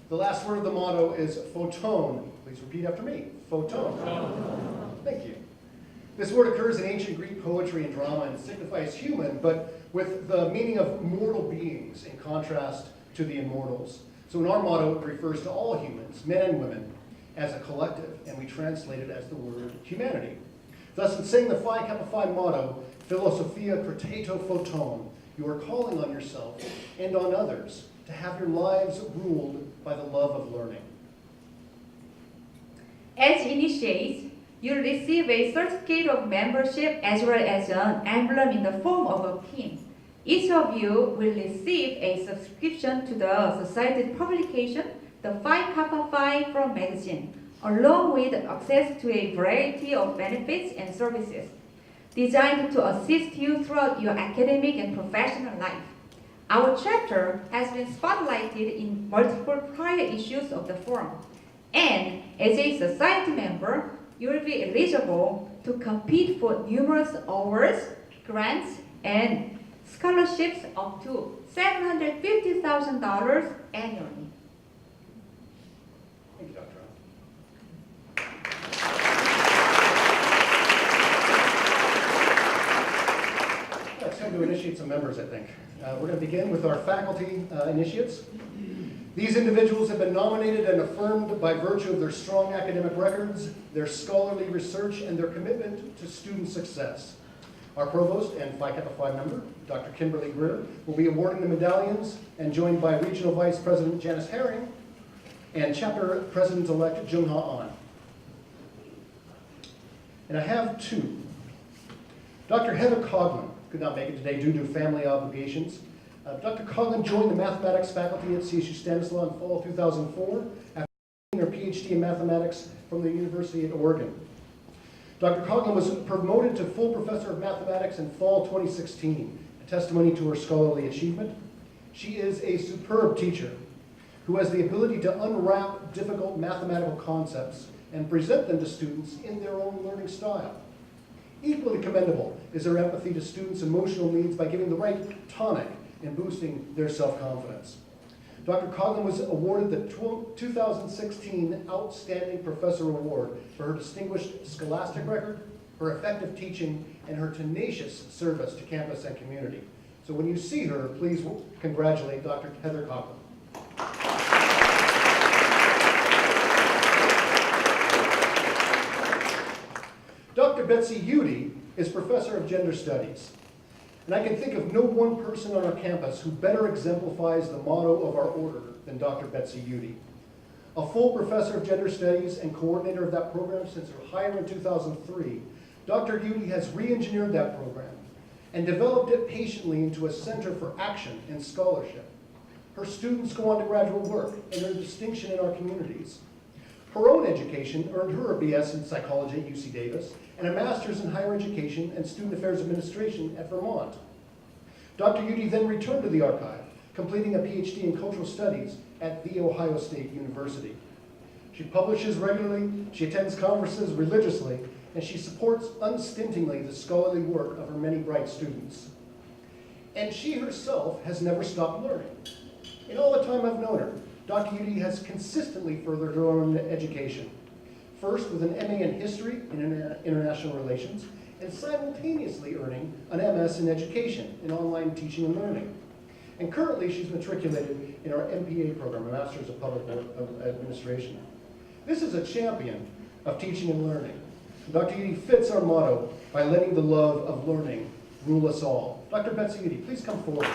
The last word of the motto is photon. Please repeat after me. Photon. Thank you. This word occurs in ancient Greek poetry and drama and signifies human, but with the meaning of mortal beings in contrast to the immortals. So in our motto, it refers to all humans, men and women, as a collective, and we translate it as the word humanity. Thus, in saying the Phi Kappa Phi motto, Philosophia Krateto Photon, you are calling on yourself and on others to have your lives ruled by the love of learning. As initiates, you receive a certificate of membership as well as an emblem in the form of a pin. Each of you will receive a subscription to the Society's publication, the Phi Kappa Phi from magazine, along with access to a variety of benefits and services designed to assist you throughout your academic and professional life. Our chapter has been spotlighted in multiple prior issues of the forum, and as a society member, you will be eligible to compete for numerous awards, grants, and scholarships up to $750,000 annually. Thank you, Dr. It's time to initiate some members, I think. We're going to begin with our faculty initiates. These individuals have been nominated and affirmed by virtue of their strong academic records, their scholarly research, and their commitment to student success. Our provost and Phi Kappa Phi member, Dr. Kimberly Greer, will be awarding the medallions and joined by Regional Vice President Janice Herring and Chapter President-elect Jung Ha An. And I have two. Dr. Heather Coughlin could not make it today due to family obligations. Dr. Coughlin joined the mathematics faculty at CSU Stanislaus in fall 2004 after getting her PhD in mathematics from the University of Oregon. Dr. Coughlin was promoted to full professor of mathematics in fall 2016, a testimony to her scholarly achievement. She is a superb teacher who has the ability to unwrap difficult mathematical concepts and present them to students in their own learning style. Equally commendable is her empathy to students' emotional needs by giving the right tonic and boosting their self-confidence. Dr. Coughlin was awarded the 2016 Outstanding Professor Award for her distinguished scholastic record, her effective teaching, and her tenacious service to campus and community. So when you see her, please congratulate Dr. Heather Coughlin. Dr. Betsy Udy is Professor of Gender Studies. And I can think of no one person on our campus who better exemplifies the motto of our order than Dr. Betsy Udy. A full professor of gender studies and coordinator of that program since her hire in 2003, Dr. Udy has re-engineered that program and developed it patiently into a center for action and scholarship. Her students go on to graduate work and earn distinction in our communities. Her own education earned her a BS in psychology at UC Davis and a master's in higher education and student affairs administration at Vermont. Dr. Udy then returned to the archive, completing a PhD in cultural studies at The Ohio State University. She publishes regularly, she attends conferences religiously, and she supports unstintingly the scholarly work of her many bright students. And she herself has never stopped learning. In all the time I've known her, Dr. Udy has consistently furthered her own education. First with an MA in History and International Relations, and simultaneously earning an MS in Education in Online Teaching and Learning. And currently she's matriculated in our MPA program, a Master's of Public Administration. This is a champion of teaching and learning. Dr. Udy fits our motto by letting the love of learning rule us all. Dr. Betsy Udy, please come forward.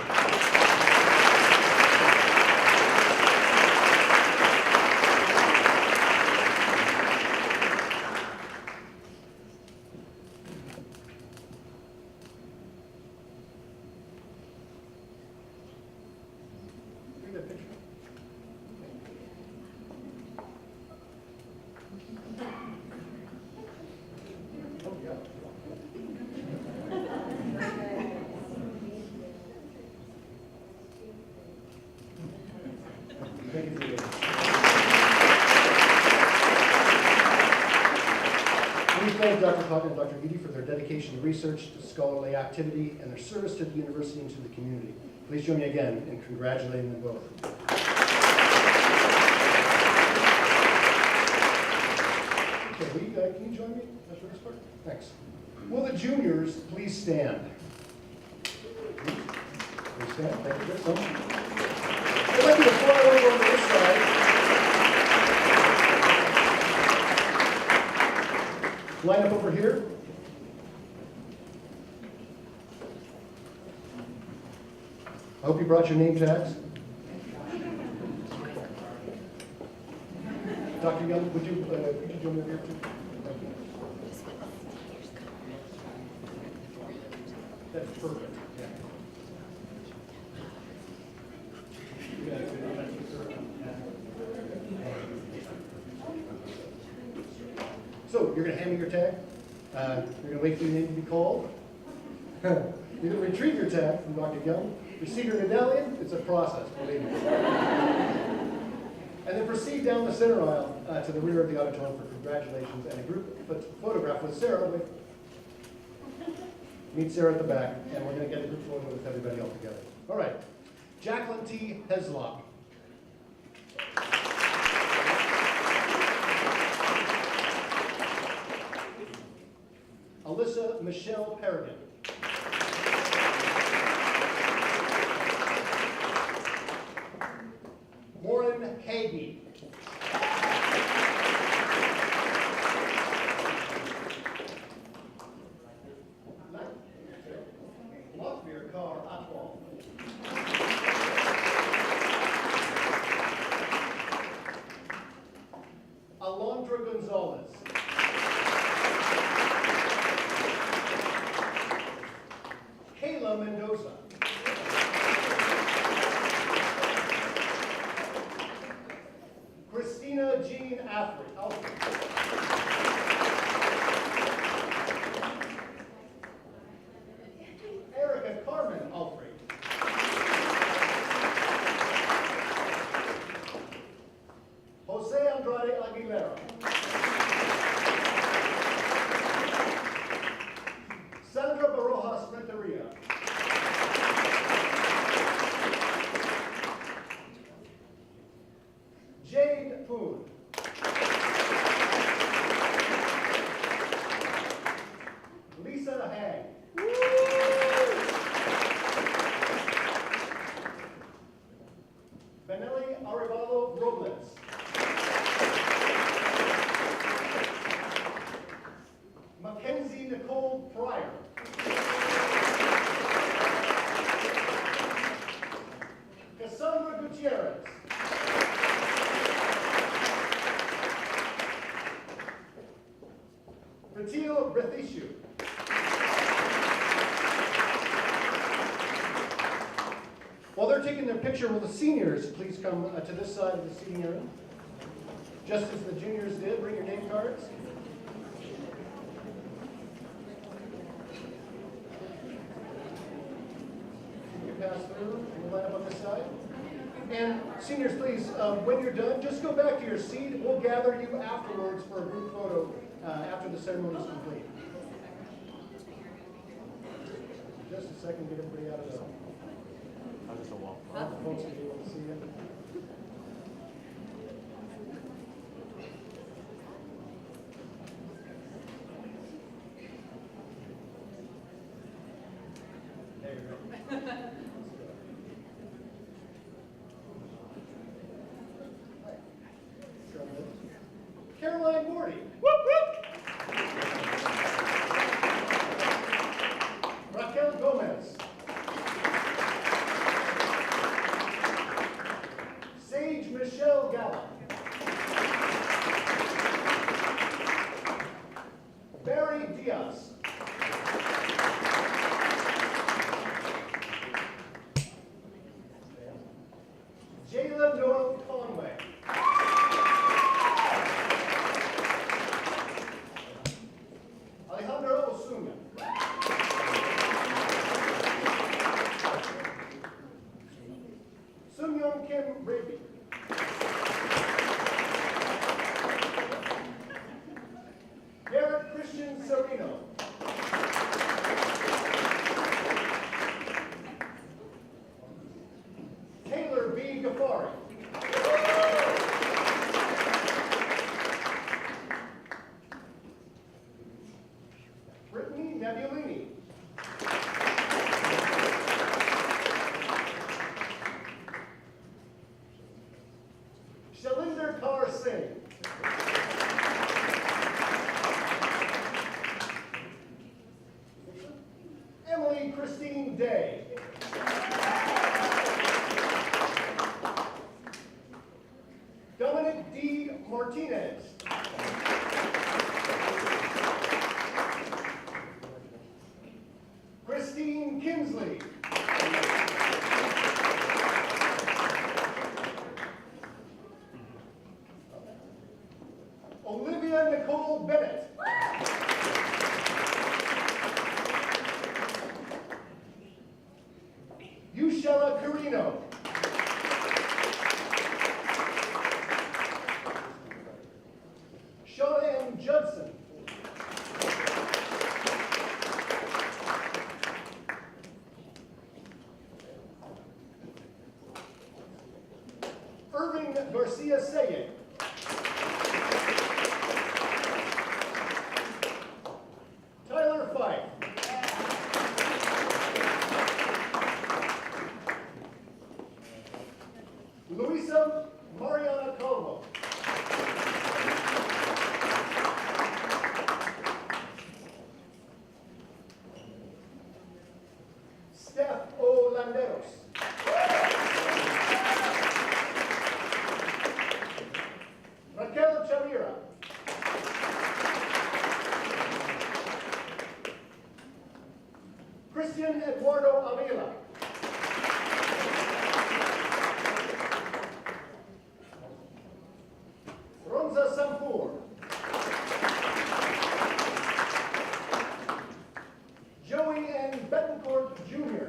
Thank you for your We thank Dr. Coughlin and Dr. Udy for their dedication to research, to scholarly activity, and their service to the university and to the community. Please join me again in congratulating them both. Okay, can you join me? That's this part. Thanks. Will the juniors please stand? Please stand. Thank you very much. I'd like you to fly over on this side. Line up over here. I hope you brought your name tags. Dr. Young, would you join me here too? Thank you. That's perfect. Yeah. you're going to hand me your tag. You're going to wait for your name to be called. You're going to retrieve your tag from Dr. Young. Receive your medallion. It's a process, believe me. And then proceed down the center aisle to the rear of the auditorium for congratulations and a group photograph with Sarah. Meet Sarah at the back, and we're going to get a group photo with everybody all together. All right. Jacqueline T. Heslop. Alyssa Michelle Perrigan. Warren Hagee. Lockbeer Car Atwell. Alondra Gonzalez. Kayla Mendoza. Christina Jean Alfred. Erica Carmen Alfred. Jose Andrade Aguilera. Sandra Barojas Renteria. Jade Poon. Lisa Hag. Benelli Arevalo Robles. Mackenzie Nicole Pryor. Cassandra Gutierrez. Pratil Brethishu. While they're taking their picture, will the seniors please come to this side of the seating area? Just as the juniors did, bring your name cards. You can pass through and we'll line up on this side. And seniors, please, when you're done, just go back to your seat. We'll gather you afterwards for a group photo after the ceremony is complete. Just a second, get everybody out of the... The folks will be able to see you. There you go. Caroline Morty. Whoop, whoop. Raquel Gomez. Sage Michelle Gallup. Barry Diaz. Jayla Noel Conway. Alejandro Osuna. Sun Young Kim Raby. Garrett Christian Serino. Taylor B. Ghaffari. Brittany Nebulini. Shalinder Kaur Singh. Emily Christine Day. Dominic D. Martinez. Christine Kinsley. Olivia Nicole Bennett. Michela Carino. Shauna M. Judson. Irving Garcia Seye. Tyler Fife. Luisa Mariana Calvo. Steph O. Landeros. Raquel Chavira. Christian Eduardo Avila. Ronza Sampur. Joey N. Betancourt Jr.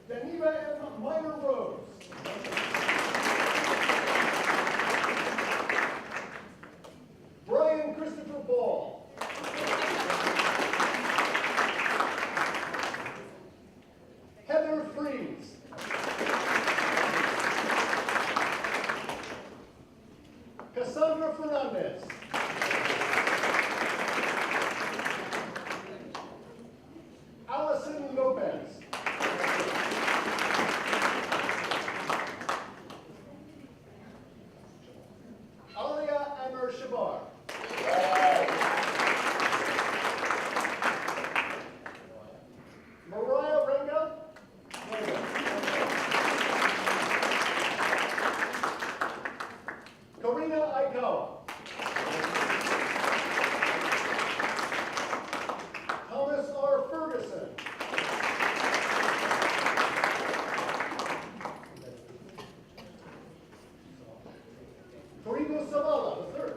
Daniva M. Minor Rose. Brian Christopher Ball. Heather Freeze. Cassandra Fernandez. Allison Lopez. Alia Amar Shabar. Mariah Renga. Karina Aikawa. Thomas R. Ferguson. Torino Zavala, the third.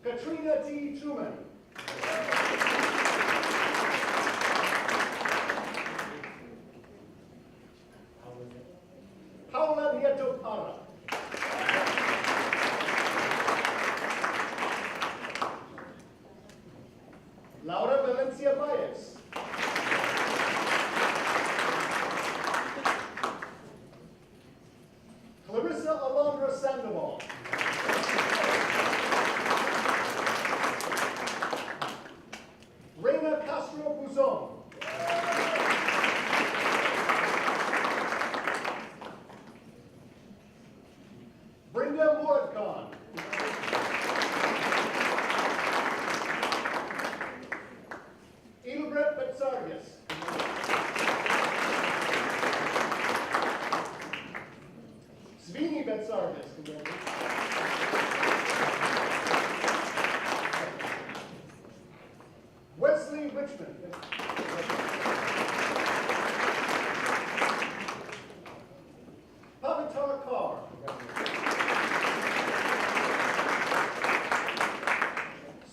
Katrina T. Truman. Paula Nieto Para. Laura Valencia Baez. Clarissa Alondra Sandoval. Reina Castro Buzon. Brenda Moradcon. Ilbret Betsargas. Svini Betsargas. Wesley Richmond. Pavitar Carr.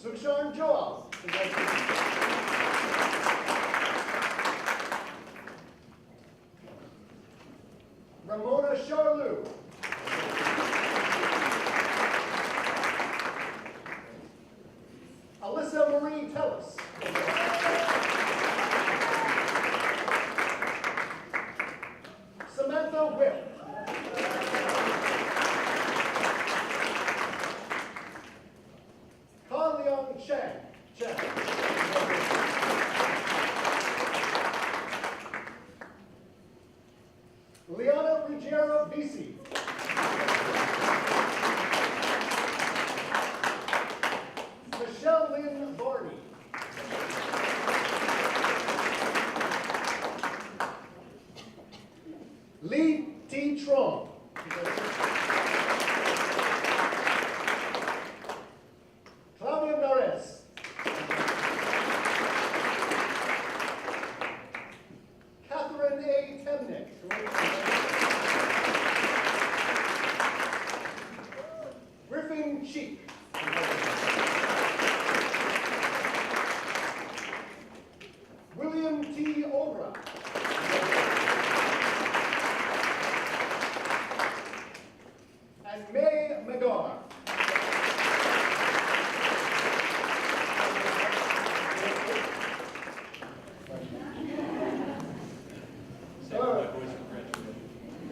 Sukshan Joel. Ramona Charlou. Alyssa Marie Tellis. Samantha Whip. Carl Leon Chang. Liana Ruggiero Bisi. Michelle Lynn Barney. Lee T. Trong. Claudia Nares. Catherine A. Temnick.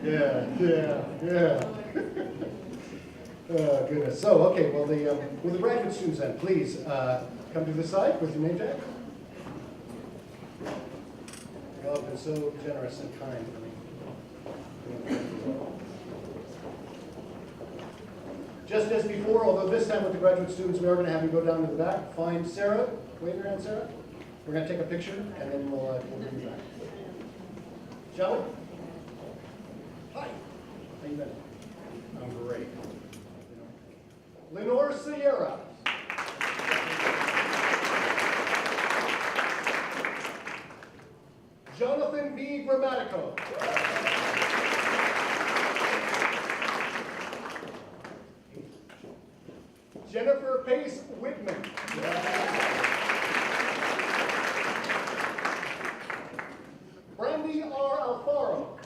Yeah. Oh, goodness. So, okay, well, the graduate students then, please come to the side with your name tag. You all have been so generous and kind to me. Just as before, although this time with the graduate students, we are going to have you go down to the back, find Sarah. Wave your hand, Sarah. We're going to take a picture, and then we'll bring you back. Shall we? Hi. How you been? I'm great. Lenore Sierra. Jonathan B. Grammatico. Jennifer Pace Whitman. Brandy R. Alfaro.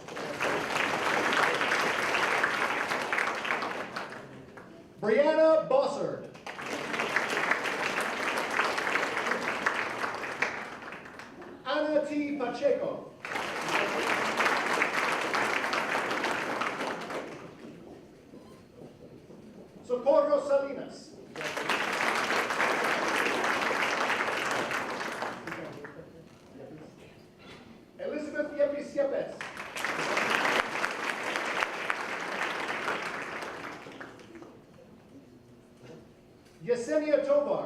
Brianna Bossard. Anna T. Pacheco. Socorro Salinas. Elizabeth Yepes Yepes. Yesenia Tovar.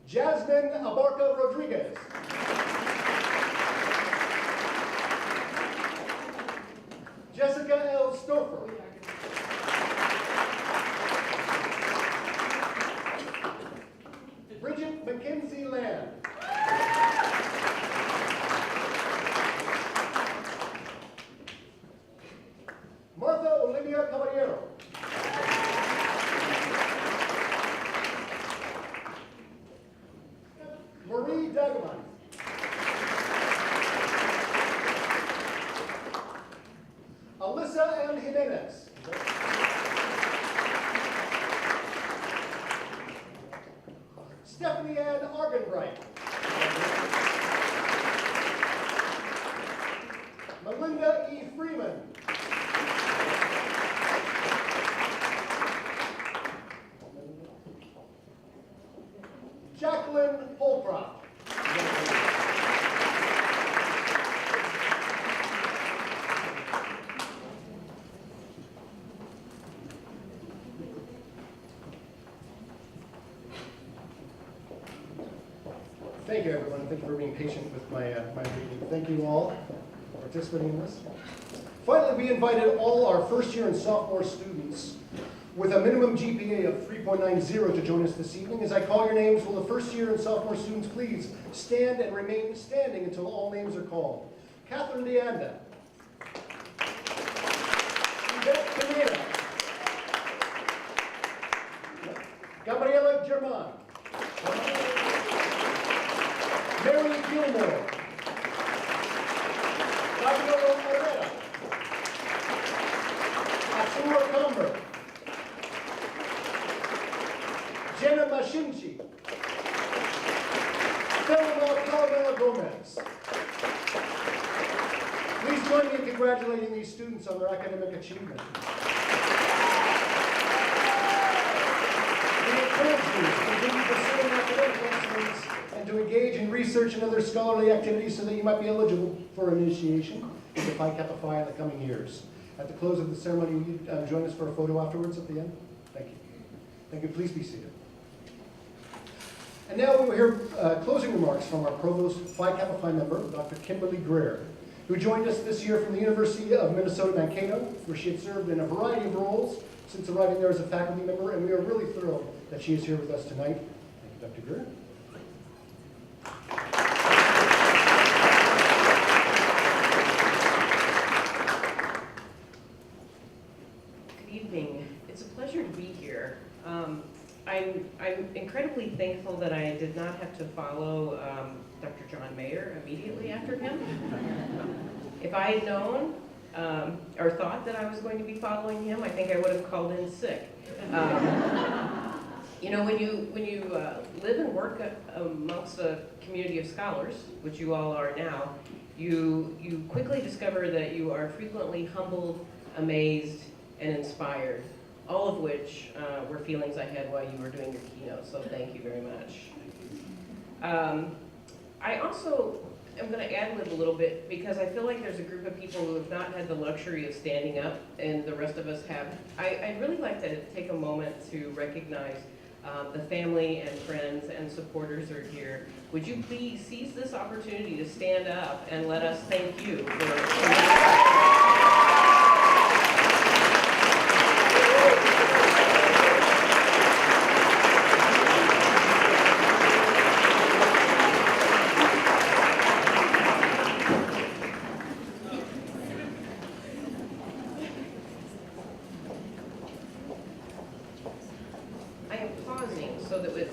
Jasmine Abarca Rodriguez. Jessica L. Stouffer. Bridget McKenzie Land. Martha Olivia Caballero. Marie Dagaman. Alyssa Ann Jimenez. Stephanie Ann Argenbright. Melinda E. Freeman. Jacqueline Holcroft. Thank you, everyone. Thank you for being patient with my reading. Thank you all for participating in this. Finally, we invited all our first year and sophomore students with a minimum GPA of 3.90 to join us this evening. As I call your names, will the first year and sophomore students please stand and remain standing until all names are called? Catherine DeAnda. Yvette Pineda. Gabriela German. Mary Gilmore. Fabiola Herrera. Atsura Comber. Jenna Mashinchi. Thelma Calavera Gomez. Please join me in congratulating these students on their academic achievement. We encourage you to continue pursuing academic excellence and to engage in research and other scholarly activities so that you might be eligible for initiation into Phi Kappa Phi in the coming years. At the close of the ceremony, will you join us for a photo afterwards at the end? Thank you. Thank you. Please be seated. And now we will hear closing remarks from our Provost Phi Kappa Phi member, Dr. Kimberly Greer, who joined us this year from the University of Minnesota, Mankato, where she had served in a variety of roles since arriving there as a faculty member, and we are really thrilled that she is here with us tonight. Thank you, Dr. Greer. Good evening. It's a pleasure to be here. I'm incredibly thankful that I did not have to follow Dr. John Mayer immediately after him. If I had known or thought that I was going to be following him, I think I would have called in sick. You know, when you live and work amongst a community of scholars, which you all are now, you quickly discover that you are frequently humbled, amazed, and inspired, all of which were feelings I had while you were doing your keynote, so thank you very much. I also am going to ad-lib a little bit because I feel like there's a group of people who have not had the luxury of standing up, and the rest of us have. I'd really like to take a moment to recognize the family and friends and supporters are here. Would you please seize this opportunity to stand up and let us thank you for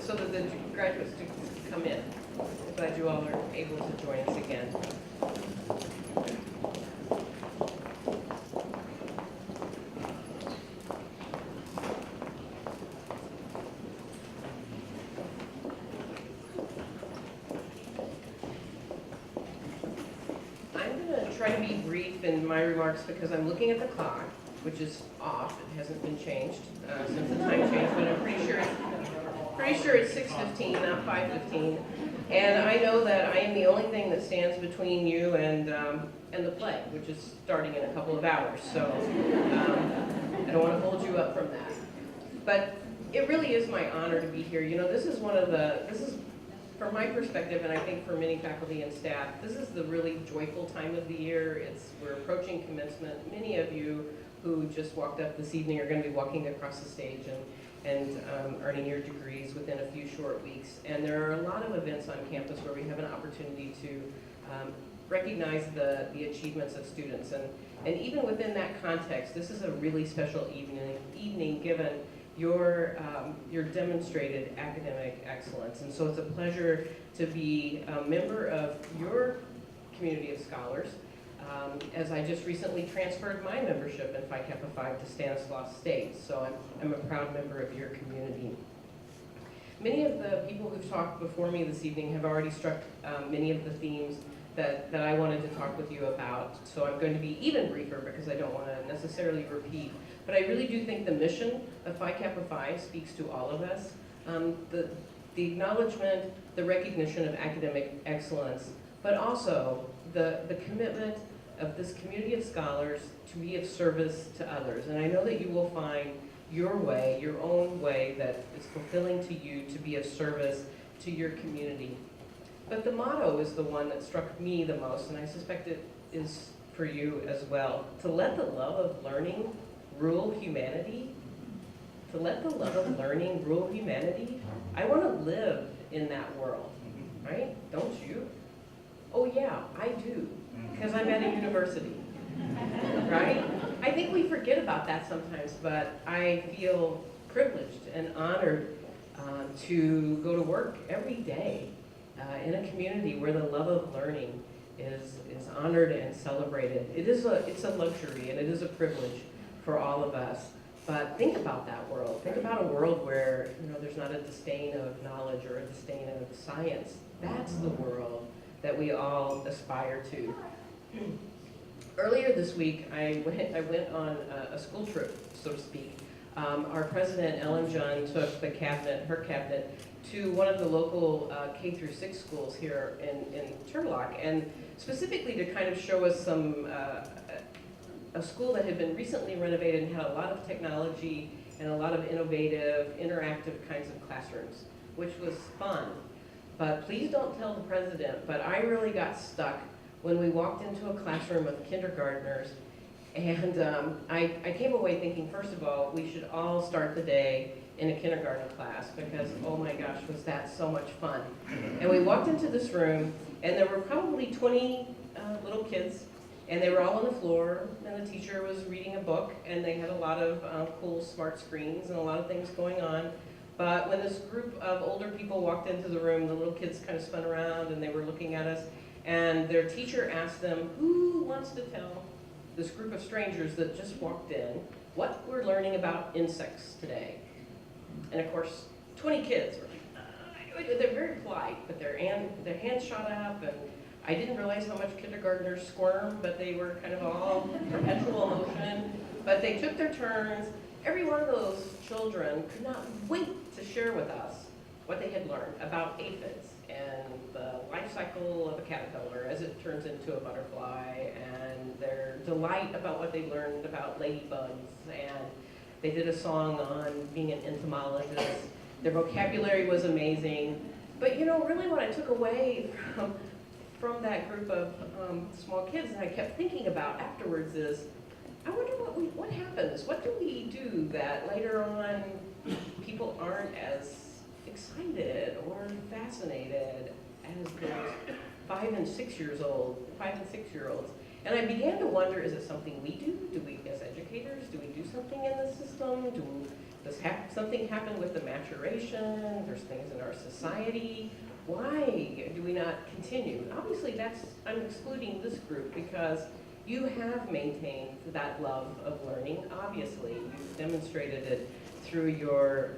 so that the graduates to come in. I'm glad you all are able to join us again. I'm going to try to be brief in my remarks because I'm looking at the clock, which is off. It hasn't been changed since the time change, but I'm pretty sure it's 6:15, not 5:15. And I know that I am the only thing that stands between you and the play, which is starting in a couple of hours. So I don't want to hold you up from that. But it really is my honor to be here. You know, this is from my perspective, and I think for many faculty and staff, this is the really joyful time of the year. We're approaching commencement. Many of you who just walked up this evening are going to be walking across the stage and earning your degrees within a few short weeks. And there are a lot of events on campus where we have an opportunity to recognize the achievements of students. And even within that context, this is a really special evening given your demonstrated academic excellence. And so it's a pleasure to be a member of your community of scholars, as I just recently transferred my membership in Phi Kappa Phi to Stanislaus State, so I'm a proud member of your community. Many of the people who've talked before me this evening have already struck many of the themes that I wanted to talk with you about, so I'm going to be even briefer because I don't want to necessarily repeat. But I really do think the mission of Phi Kappa Phi speaks to all of us. The acknowledgement, the recognition of academic excellence, but also the commitment of this community of scholars to be of service to others. And I know that you will find your way, your own way that is fulfilling to you to be of service to your community. But the motto is the one that struck me the most, and I suspect it is for you as well. To let the love of learning rule humanity. To let the love of learning rule humanity. I want to live in that world, right? Don't you? Oh yeah, I do, because I'm at a university, right? I think we forget about that sometimes, but I feel privileged and honored to go to work every day in a community where the love of learning is honored and celebrated. It's a luxury and it is a privilege for all of us. But think about that world. Think about a world where there's not a disdain of knowledge or a disdain of science. That's the world that we all aspire to. Earlier this week, I went on a school trip, so to speak. Our president, Ellen John, took her cabinet, to one of the local K through 6 schools here in Turlock, and specifically to kind of show us a school that had been recently renovated and had a lot of technology and a lot of innovative, interactive kinds of classrooms, which was fun. But please don't tell the president, but I really got stuck when we walked into a classroom of kindergartners, and I came away thinking, first of all, we should all start the day in a kindergarten class because, oh my gosh, was that so much fun. And we walked into this room, and there were probably 20 little kids, and they were all on the floor, and the teacher was reading a book, and they had a lot of cool smart screens and a lot of things going on. But when this group of older people walked into the room, the little kids kind of spun around and they were looking at us, and their teacher asked them, who wants to tell this group of strangers that just walked in what we're learning about insects today? And of course, 20 kids were like, they're very polite, but their hands shot up, and I didn't realize how much kindergartners squirm, but they were kind of all perpetual motion. But they took their turns. Every one of those children could not wait to share with us what they had learned about aphids and the life cycle of a caterpillar as it turns into a butterfly, and their delight about what they learned about ladybugs. And they did a song on being an entomologist. Their vocabulary was amazing. But you know, really what I took away from that group of small kids, and I kept thinking about afterwards, is I wonder what happens. What do we do that later on people aren't as excited or fascinated as those 5 and 6 years old, 5 and 6 year olds? And I began to wonder, is it something we do? Do we, as educators, do we do something in the system? Does something happen with the maturation? There's things in our society. Why do we not continue? Obviously, I'm excluding this group because you have maintained that love of learning. Obviously, you've demonstrated it through your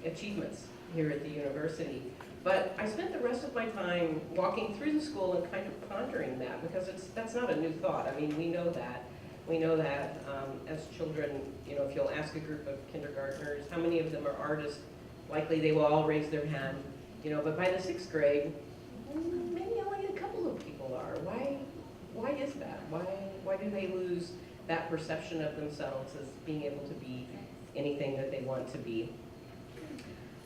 achievements here at the university. But I spent the rest of my time walking through the school and kind of pondering that, because that's not a new thought. I mean, we know that. We know that as children, you know, if you'll ask a group of kindergartners, how many of them are artists, likely they will all raise their hand. You know, but by the 6th grade, maybe only a couple of people are. Why is that? Why do they lose that perception of themselves as being able to be anything that they want to be?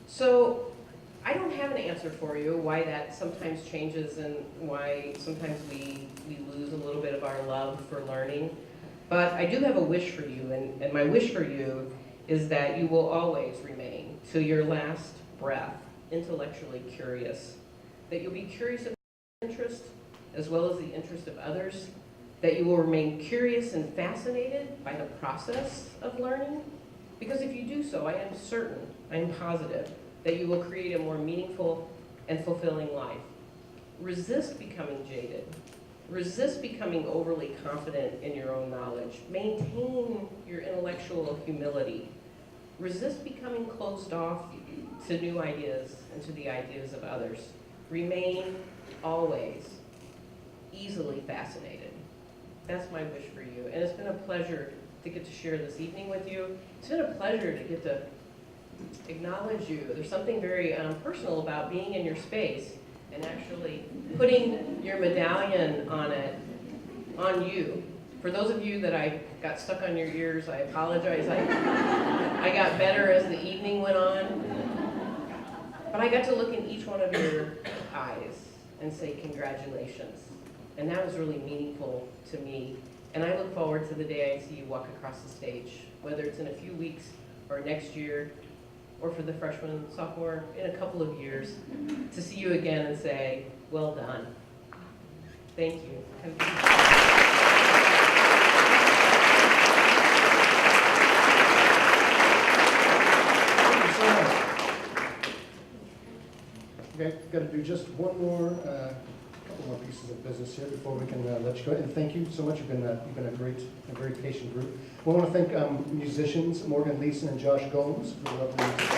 So I don't have an answer for you why that sometimes changes and why sometimes we lose a little bit of our love for learning. But I do have a wish for you, and my wish for you is that you will always remain, to your last breath, intellectually curious, that you'll be curious about your interest as well as the interest of others, that you will remain curious and fascinated by the process of learning, because if you do so, I am certain, I am positive, that you will create a more meaningful and fulfilling life. Resist becoming jaded. Resist becoming overly confident in your own knowledge. Maintain your intellectual humility. Resist becoming closed off to new ideas and to the ideas of others. Remain always easily fascinated. That's my wish for you. And it's been a pleasure to get to share this evening with you. It's been a pleasure to get to acknowledge you. There's something very personal about being in your space and actually putting your medallion on you. For those of you that I got stuck on your ears, I apologize. I got better as the evening went on. But I got to look in each one of your eyes and say congratulations. And that was really meaningful to me. And I look forward to the day I see you walk across the stage, whether it's in a few weeks or next year, or for the freshman, sophomore, in a couple of years, to see you again and say, well done. Thank you. Thank you so much. Okay, got to do just one more, couple more pieces of business here before we can let you go. And thank you so much. You've been a very patient group. We want to thank musicians Morgan Leeson and Josh Gomes for the lovely music.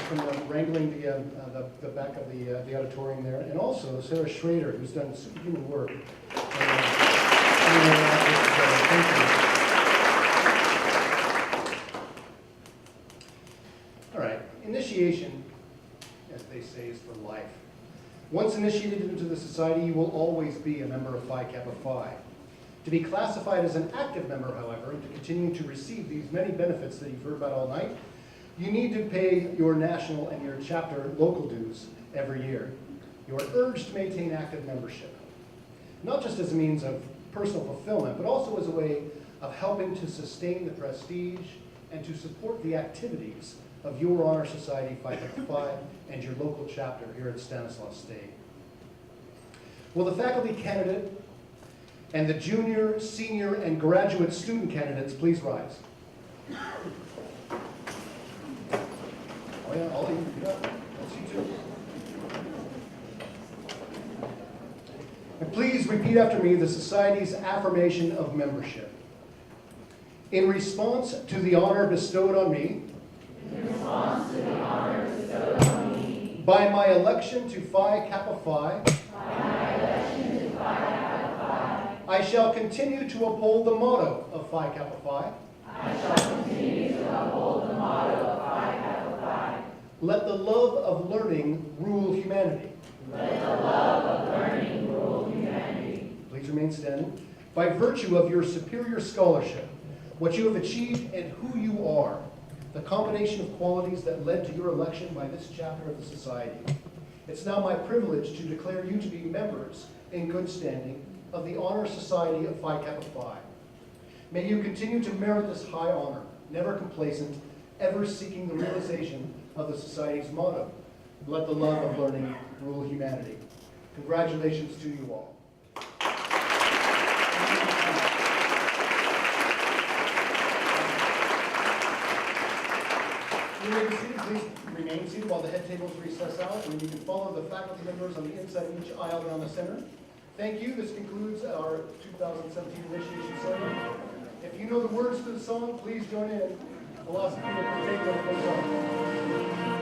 From wrangling the back of the auditorium there, and also Sarah Schrader, who's done superhuman work. Thank you. All right, initiation, as they say, is for life. Once initiated into the society, you will always be a member of Phi Kappa Phi. To be classified as an active member, however, and to continue to receive these many benefits that you've heard about all night, you need to pay your national and your chapter local dues every year. You are urged to maintain active membership, not just as a means of personal fulfillment, but also as a way of helping to sustain the prestige and to support the activities of your honor society, Phi Kappa Phi, and your local chapter here at Stanislaus State. Will the faculty candidate and the junior, senior, and graduate student candidates please rise? Oh yeah, all of you, get up. That's you too. And please repeat after me the Society's affirmation of membership. in response to the honor bestowed on me by my election to Phi Kappa Phi, I shall continue to uphold the motto of Phi Kappa Phi. Let the love of learning rule humanity. Please remain standing. By virtue of your superior scholarship, what you have achieved and who you are, the combination of qualities that led to your election by this chapter of the Society, it's now my privilege to declare you to be members in good standing of the Honor Society of Phi Kappa Phi. May you continue to merit this high honor, never complacent, ever seeking the realization of the Society's motto, let the love of learning rule humanity. Congratulations to you all. You may be seated. Please remain seated while the head tables recess out, and you can follow the faculty members on the inside of each aisle down the center. Thank you. This concludes our 2017 initiation ceremony. If you know the words to the song, please join in. Philosophy of the table goes on.